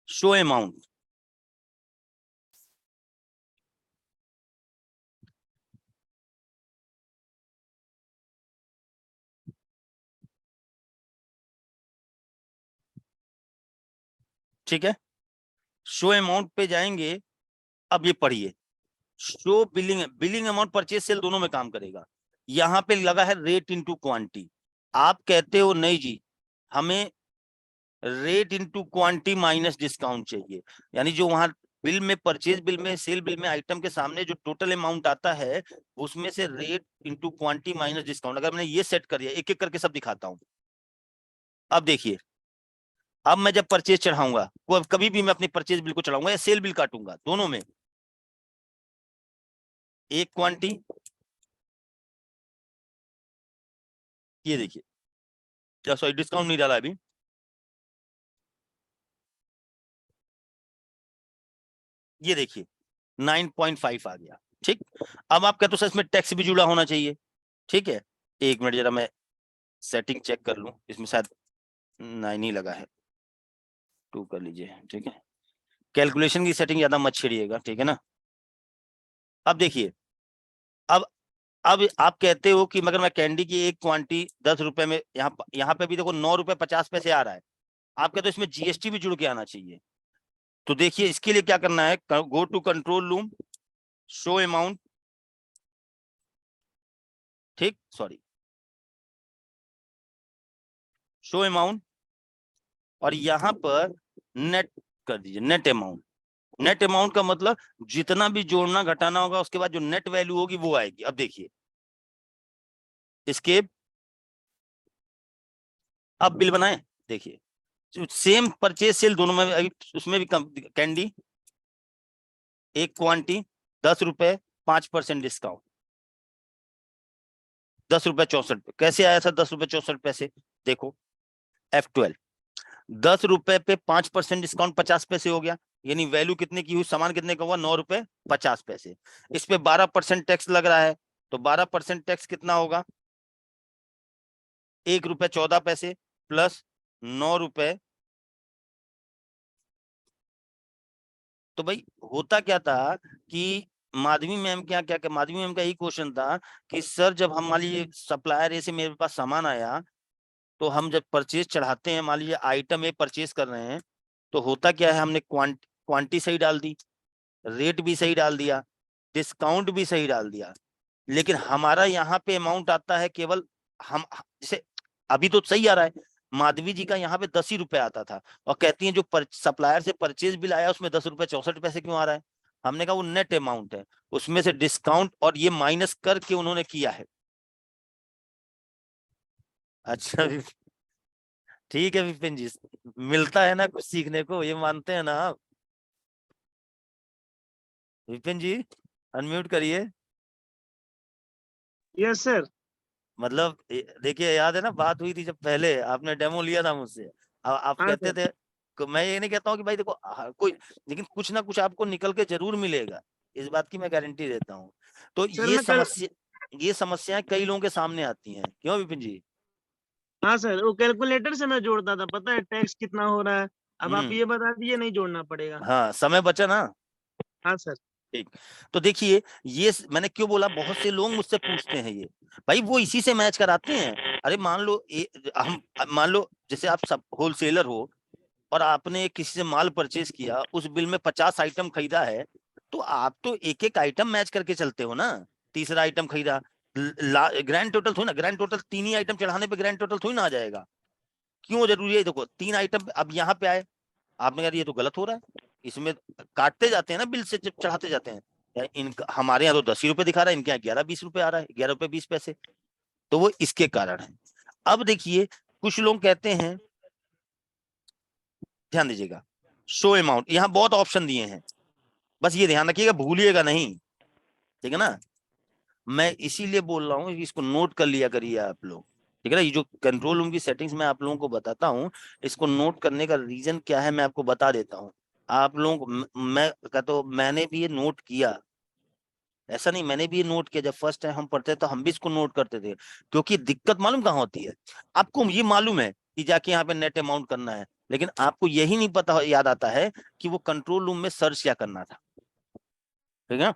शो अमाउंट। ठीक है, शो अमाउंट पे जाएंगे। अब ये पढ़िए, show billing amount purchase sale दोनों में काम करेगा। यहाँ पे लगा है रेट इनटू क्वांटिटी, आप कहते हो नहीं जी हमें rate into quantity minus discount चाहिए, यानी जो वहां बिल में, परचेज बिल में, सेल बिल में आइटम के सामने जो टोटल अमाउंट आता है उसमें से rate into quantity minus discount. अगर मैंने ये सेट कर दिया, एक एक करके सब दिखाता हूं। अब देखिए, अब मैं जब परचेज चढ़ाऊंगा, कभी भी मैं अपनी परचेज बिल को चढ़ाऊंगा या सेल बिल काटूंगा, दोनों में एक क्वांटिटी, ये देखिए, क्या सॉरी डिस्काउंट नहीं डाला अभी, ये देखिए 9.5 आ गया। ठीक, अब आप कहते हो सर इसमें टैक्स भी जुड़ा होना चाहिए, ठीक है 1 मिनट जरा मैं सेटिंग चेक कर लूं, इसमें शायद 9 ही लगा है, 2 कर लीजिए, ठीक है। कैलकुलेशन की सेटिंग ज्यादा मत छेड़िएगा, ठीक है ना। अब देखिए, अब आप कहते हो कि मगर मैं कैंडी की एक क्वांटिटी 10 रुपए में, यहाँ पे भी देखो ₹9.50 आ रहा है, आप कहते हो इसमें जीएसटी भी जुड़ के आना चाहिए। तो देखिए इसके लिए क्या करना है, go to control room, show amount, ठीक सॉरी शो अमाउंट, और यहां पर नेट कर दीजिए, नेट अमाउंट। नेट अमाउंट का मतलब जितना भी जोड़ना घटाना होगा उसके बाद जो नेट वैल्यू होगी वो आएगी। अब देखिए इसके, अब बिल बनाए, देखिए सेम परचेज सेल दोनों में अभी, उसमें भी कैंडी एक क्वांटिटी 10 रुपए 5% डिस्काउंट, ₹10.64। कैसे आया था ₹10.64? देखो F12, 10 रुपए पे 5% डिस्काउंट 50 पैसे हो गया, यानी वैल्यू कितने की हुई, सामान कितने का हुआ, ₹9.50। इस पे 12% टैक्स लग रहा है, तो 12% टैक्स कितना होगा, ₹1.14 प्लस ₹9। तो भाई होता क्या था कि माधवी मैम क्या माधवी मैम का यही क्वेश्चन था कि सर जब हम मान लीजिए सप्लायर से मेरे पास सामान आया, तो हम जब परचेज चढ़ाते हैं, मान लीजिए आइटम ए परचेज कर रहे हैं, तो होता क्या है, हमने क्वांटिटी सही डाल दी, रेट भी सही डाल दिया, डिस्काउंट भी सही डाल दिया, लेकिन हमारा यहाँ पे अमाउंट आता है केवल, हम जैसे अभी तो सही आ रहा है, माधवी जी का यहाँ पे 10 ही रुपए आता था, और कहती हैं जो सप्लायर से परचेज बिल आया उसमें ₹10.64 क्यों आ रहा है। हमने कहा वो नेट अमाउंट है, उसमें से डिस्काउंट और ये माइनस करके उन्होंने किया है। अच्छा ठीक है विपिन जी, मिलता है ना कुछ सीखने को, ये मानते हैं ना आप? विपिन जी अनम्यूट करिए। Yes sir. मतलब देखिए याद है ना, बात हुई थी जब पहले आपने डेमो लिया था मुझसे, आप हाँ कहते सर। थे मैं ये नहीं कहता हूँ कि भाई देखो कोई, लेकिन कुछ ना कुछ आपको निकल के जरूर मिलेगा, इस बात की मैं गारंटी देता हूँ। तो सर मैं कल, ये समस्याएं कई लोगों के सामने आती हैं, क्यों विपिन जी? हाँ सर वो कैलकुलेटर से मैं जोड़ता था, पता है टैक्स कितना हो रहा है, अब आप ये बता दीजिए, नहीं जोड़ना पड़ेगा। हाँ, समय बचा ना। हाँ सर। ठीक, तो देखिए ये मैंने क्यों बोला, बहुत से लोग मुझसे पूछते हैं ये, भाई वो इसी से मैच कराते हैं। अरे मान लो हम मान लो जैसे आप सब होलसेलर हो और आपने किसी से माल परचेज किया, उस बिल में 50 आइटम खरीदा है, तो आप तो एक एक आइटम मैच करके चलते हो ना। तीसरा आइटम खरीदा, ग्रैंड टोटल थोड़ी ना, ग्रैंड टोटल 3 ही आइटम चढ़ाने पे ग्रैंड टोटल थोड़ी ना आ जाएगा। क्यों जरूरी है? देखो 3 आइटम अब यहाँ पे आए, आपने कहा ये तो गलत हो रहा है, इसमें काटते जाते हैं ना बिल से, जब चढ़ाते जाते हैं। इनका हमारे यहाँ तो 10 ही रुपए दिखा रहा है, इनके यहाँ 11-20 रुपए आ रहा है, 11 रुपए 20 पैसे। तो वो इसके कारण है। अब देखिए कुछ लोग कहते हैं, ध्यान दीजिएगा, शो अमाउंट, यहाँ बहुत ऑप्शन दिए हैं, बस ये ध्यान रखिएगा, भूलिएगा नहीं, ठीक है ना। मैं इसीलिए बोल रहा हूँ, इसको नोट कर लिया करिए आप लोग, ठीक है ना। ये जो कंट्रोल रूम की सेटिंग्स मैं आप लोगों को बताता हूँ, इसको नोट करने का रीजन क्या है मैं आपको बता देता हूँ। आप लोग मैं कहता हूँ, मैंने भी ये नोट किया, ऐसा नहीं, मैंने भी ये नोट किया, जब फर्स्ट टाइम हम पढ़ते तो हम भी इसको नोट करते थे। क्योंकि दिक्कत मालूम कहाँ होती है, आपको ये मालूम है कि जाके यहाँ पे नेट अमाउंट करना है, लेकिन आपको यही नहीं पता याद आता है कि वो कंट्रोल रूम में सर्च क्या करना था, ठीक है।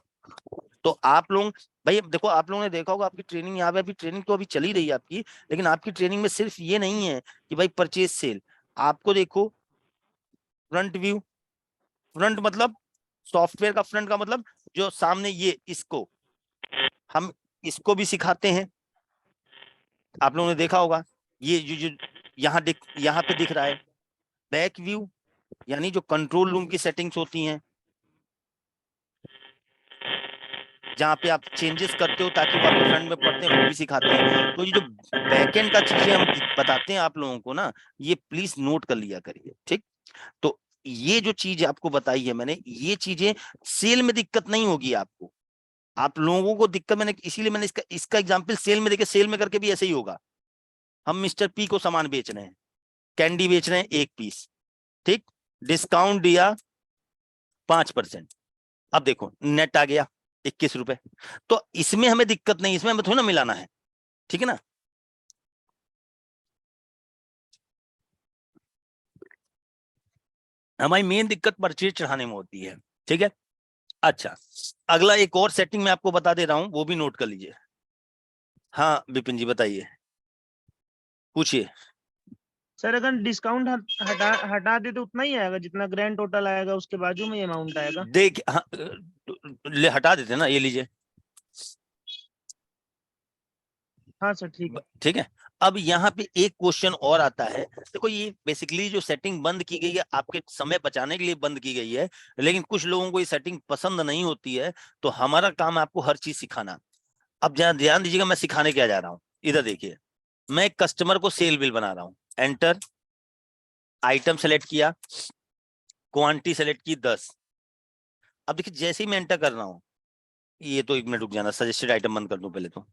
तो आप लोग भाई, अब देखो आप लोगों ने देखा होगा, आपकी ट्रेनिंग यहाँ पे, अभी ट्रेनिंग तो अभी चली रही है आपकी, लेकिन आपकी ट्रेनिंग में सिर्फ ये नहीं है कि भाई परचेज सेल, आपको देखो फ्रंट व्यू, फ्रंट मतलब सॉफ्टवेयर का फ्रंट का मतलब जो सामने, ये इसको हम इसको भी सिखाते हैं, आप लोगों ने देखा होगा। ये जो यहाँ पे दिख रहा है बैक व्यू, यानी जो कंट्रोल रूम की सेटिंग्स होती हैं, जहाँ पे आप चेंजेस करते हो ताकि वो आपके फ्रंट में पड़ते हैं, वो भी सिखाते हैं। तो ये जो बैकएंड का चीजें हम बताते हैं आप लोगों को ना, ये प्लीज नोट कर लिया करिए, ठीक। तो ये जो चीज आपको बताई है मैंने, ये चीजें सेल में दिक्कत नहीं होगी आपको, आप लोगों को दिक्कत, मैंने इसीलिए मैंने इसका एग्जाम्पल सेल में देखे, सेल में करके भी ऐसे ही होगा। हम मिस्टर पी को सामान बेच रहे हैं, कैंडी बेच रहे हैं 1 पीस, ठीक, डिस्काउंट दिया 5%, अब देखो नेट आ गया 21 रुपए, तो इसमें हमें दिक्कत नहीं, इसमें हमें थोड़ा ना मिलाना है, ठीक है ना। हमारी मेन दिक्कत परचेज चढ़ाने में होती है, ठीक है। अच्छा, अगला एक और सेटिंग मैं आपको बता दे रहा हूं, वो भी नोट कर लीजिए। हाँ विपिन जी बताइए, पूछिए। सर अगर डिस्काउंट हटा हटा दे तो उतना ही आएगा जितना ग्रैंड टोटल आएगा, उसके बाजू में ये अमाउंट आएगा। देख हाँ, ले हटा देते ना, ये लीजिए। हाँ सर ठीक है। ठीक है, अब यहाँ पे एक क्वेश्चन और आता है। देखो ये बेसिकली जो सेटिंग बंद की गई है, आपके समय बचाने के लिए बंद की गई है, लेकिन कुछ लोगों को ये सेटिंग पसंद नहीं होती है, तो हमारा काम है आपको हर चीज सिखाना। अब जरा ध्यान दीजिएगा, मैं सिखाने क्या जा रहा हूँ, इधर देखिए। मैं एक कस्टमर को सेल बिल बना रहा हूँ, एंटर, आइटम सेलेक्ट किया, क्वांटिटी सेलेक्ट की 10। अब देखिए जैसे ही मैं एंटर कर रहा हूँ, ये तो 1 मिनट रुक जाना, सजेस्टेड आइटम बंद कर दूं पहले तो।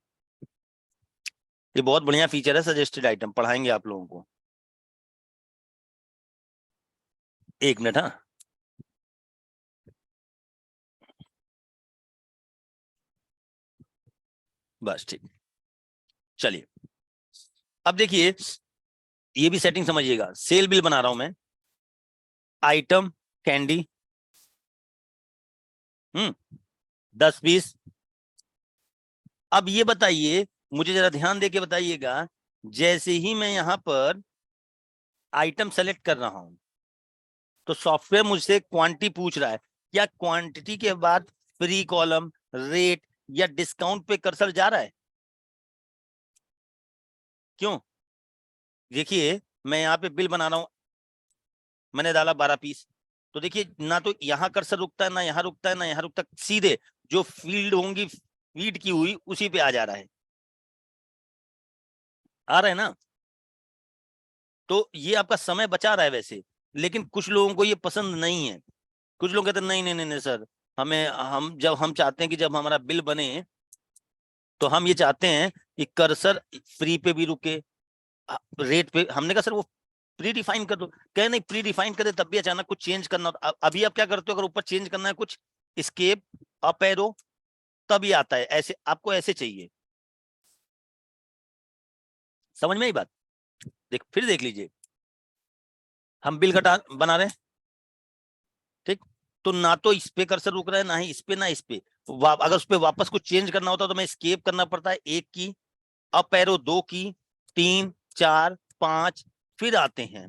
ये बहुत बढ़िया फीचर है सजेस्टेड आइटम, पढ़ाएंगे आप लोगों को, 1 मिनट। हाँ बस ठीक, चलिए। अब देखिए ये भी सेटिंग समझिएगा, सेल बिल बना रहा हूं मैं, आइटम कैंडी 10 पीस। अब ये बताइए, मुझे जरा ध्यान देके बताइएगा, जैसे ही मैं यहां पर आइटम सेलेक्ट कर रहा हूं, तो सॉफ्टवेयर मुझसे क्वांटिटी पूछ रहा है, क्या क्वांटिटी के बाद फ्री कॉलम, रेट या डिस्काउंट पे कर्सर जा रहा है? क्यों? देखिए मैं यहाँ पे बिल बना रहा हूं, मैंने डाला 12 पीस, तो देखिए ना तो यहाँ कर्सर रुकता है, ना यहाँ रुकता है, ना यहाँ रुकता, सीधे जो फील्ड होंगी फीड की हुई उसी पे आ जा रहा है, आ रहा है ना। तो ये आपका समय बचा रहा है वैसे, लेकिन कुछ लोगों को ये पसंद नहीं है। कुछ लोग कहते हैं नहीं नहीं नहीं नहीं सर, हमें हम चाहते हैं कि जब हमारा बिल बने तो हम ये चाहते हैं कि कर्सर फ्री पे भी रुके, रेट पे। हमने कहा सर वो प्री डिफाइन कर दो, कहे नहीं प्री डिफाइन करे तब भी अचानक कुछ चेंज करना होता। अभी आप क्या करते हो, अगर ऊपर चेंज करना है कुछ, एस्केप अप एरो, तब ये आता है, ऐसे आपको ऐसे चाहिए। समझ में आई बात? फिर देख लीजिए, हम बिल घटा बना रहे हैं, ठीक। तो ना तो इस पे कर्सर रुक रहा है, ना ही इस पे, ना इस पे। अगर उस पे वापस कुछ चेंज करना होता तो मैं एस्केप करना पड़ता है, 1 की, अप एरो 2 की, 3, 4, 5, फिर आते हैं।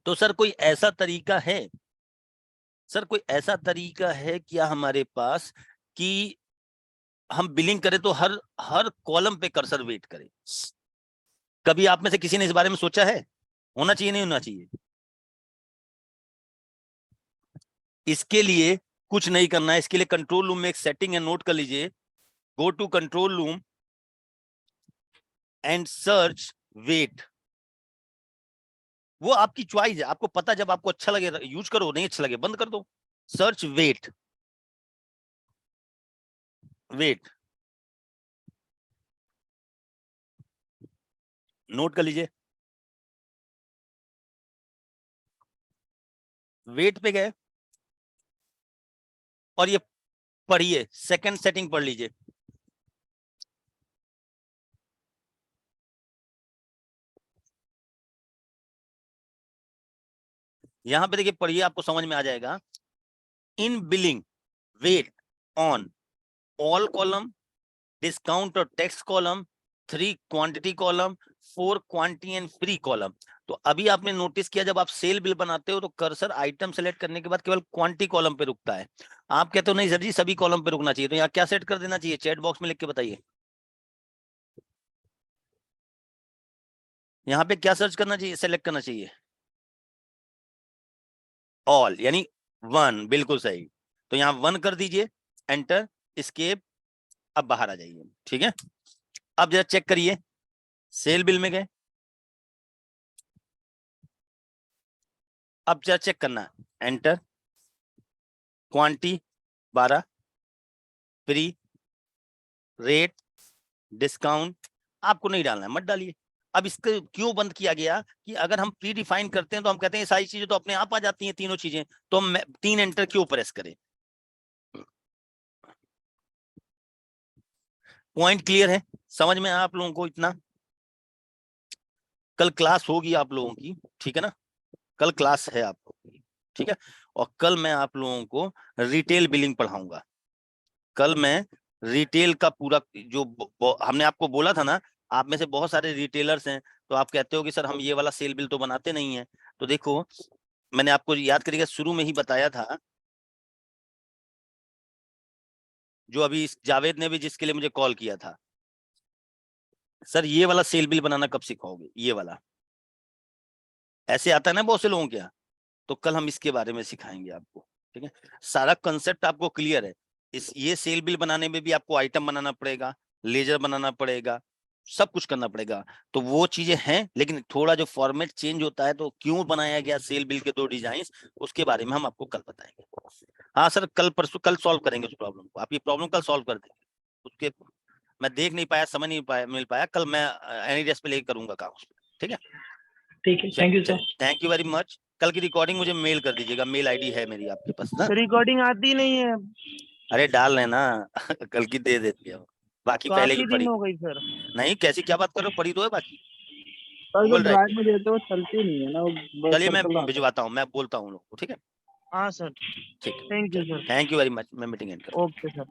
तो सर कोई ऐसा तरीका है, सर कोई ऐसा तरीका है क्या हमारे पास कि हम बिलिंग करें तो हर हर कॉलम पे कर्सर वेट करें? कभी आप में से किसी ने इस बारे में सोचा है? होना चाहिए, नहीं होना चाहिए? इसके लिए कुछ नहीं करना है, इसके लिए कंट्रोल रूम में एक सेटिंग है, नोट कर लीजिए। Go to control room and search wait. वो आपकी चॉइस है, आपको पता, जब आपको अच्छा लगे यूज करो, नहीं अच्छा लगे बंद कर दो। सर्च वेट, वेट नोट कर लीजिए। वेट पे गए और ये पढ़िए, सेकंड सेटिंग पढ़ लीजिए। यहां पे देखिए, पढ़िए, आपको समझ में आ जाएगा। In billing weight on all column, discount और tax column, 3 quantity column, 4 quantity and free column. तो अभी आपने नोटिस किया, जब आप सेल बिल बनाते हो तो कर्सर आइटम सेलेक्ट करने के बाद केवल क्वांटिटी कॉलम पे रुकता है। आप कहते हो नहीं सर जी, सभी कॉलम पे रुकना चाहिए, तो यहाँ क्या सेट कर देना चाहिए? चैट बॉक्स में लिख के बताइए। यहाँ पे क्या सर्च करना चाहिए, सेलेक्ट करना चाहिए? ऑल, यानी 1, बिल्कुल सही। तो यहाँ 1 कर दीजिए, एंटर, एस्केप, अब बाहर आ जाइए, ठीक है। अब जरा चेक करिए, सेल बिल में गए, अब जरा चेक करना, enter, quantity 12, free, rate, discount, आपको नहीं डालना है, मत डालिए। अब इसको क्यों बंद किया गया कि अगर हम प्री डिफाइन करते हैं तो हम कहते हैं ये सारी चीजें तो अपने आप आ जाती हैं, तीनों चीजें, तो हम 3 एंटर क्यों प्रेस करें? पॉइंट क्लियर है? समझ में आया आप लोगों को इतना? कल क्लास होगी आप लोगों की, ठीक है ना? कल क्लास है आप लोगों की, ठीक है। और कल मैं आप लोगों को रिटेल बिलिंग पढ़ाऊंगा। कल मैं रिटेल का पूरा, जो हमने आपको बोला था ना, आप में से बहुत सारे रिटेलर्स हैं, तो आप कहते हो कि सर हम ये वाला सेल बिल तो बनाते नहीं है। तो देखो, मैंने आपको याद करिएगा, शुरू में ही बताया था, जो अभी जावेद ने भी जिसके लिए मुझे कॉल किया था, सर ये वाला सेल बिल बनाना कब सिखाओगे? ये वाला ऐसे आता है ना बहुत से लोगों के यहाँ। तो कल हम इसके बारे में सिखाएंगे आपको, ठीक है। सारा कंसेप्ट आपको क्लियर है। ये सेल बिल बनाने में भी आपको आइटम बनाना पड़ेगा, लेजर बनाना पड़ेगा, सब कुछ करना पड़ेगा। तो वो चीजें हैं, लेकिन थोड़ा जो फॉर्मेट चेंज होता है, तो क्यों बनाया गया सेल बिल के 2 डिजाइन, उसके बारे में हम आपको कल बताएंगे। हाँ सर, कल परसों कल सॉल्व करेंगे उस प्रॉब्लम को, आप ये प्रॉब्लम कल सॉल्व कर देंगे। उसके मैं देख नहीं पाया, समझ नहीं पाया, मिल पाया, कल मैं एनी डेस्क पे लेके करूंगा काम उस पर, ठीक है। ठीक है, thank you sir. Thank you very much. कल की रिकॉर्डिंग मुझे मेल कर दीजिएगा, मेल आईडी है मेरी आपके पास ना? तो रिकॉर्डिंग आती नहीं है, अरे डाल लेना कल की दे देती है, बाकी पहले की काफी दिन पढ़ी। हो गई सर। नहीं, कैसी क्या बात कर रहे हो, पढ़ी तो है बाकी। सर जो गूगल ड्राइव ड्राइव पे, में देते हो चलती नहीं है ना, वो बस चलिए मैं सर्कल आता है। भिजवाता हूँ, मैं बोलता हूँ लोग को, ठीक है। हाँ सर, ठीक है, thank you sir. Thank you very much, मैं मीटिंग एंड करता हूँ। Okay sir.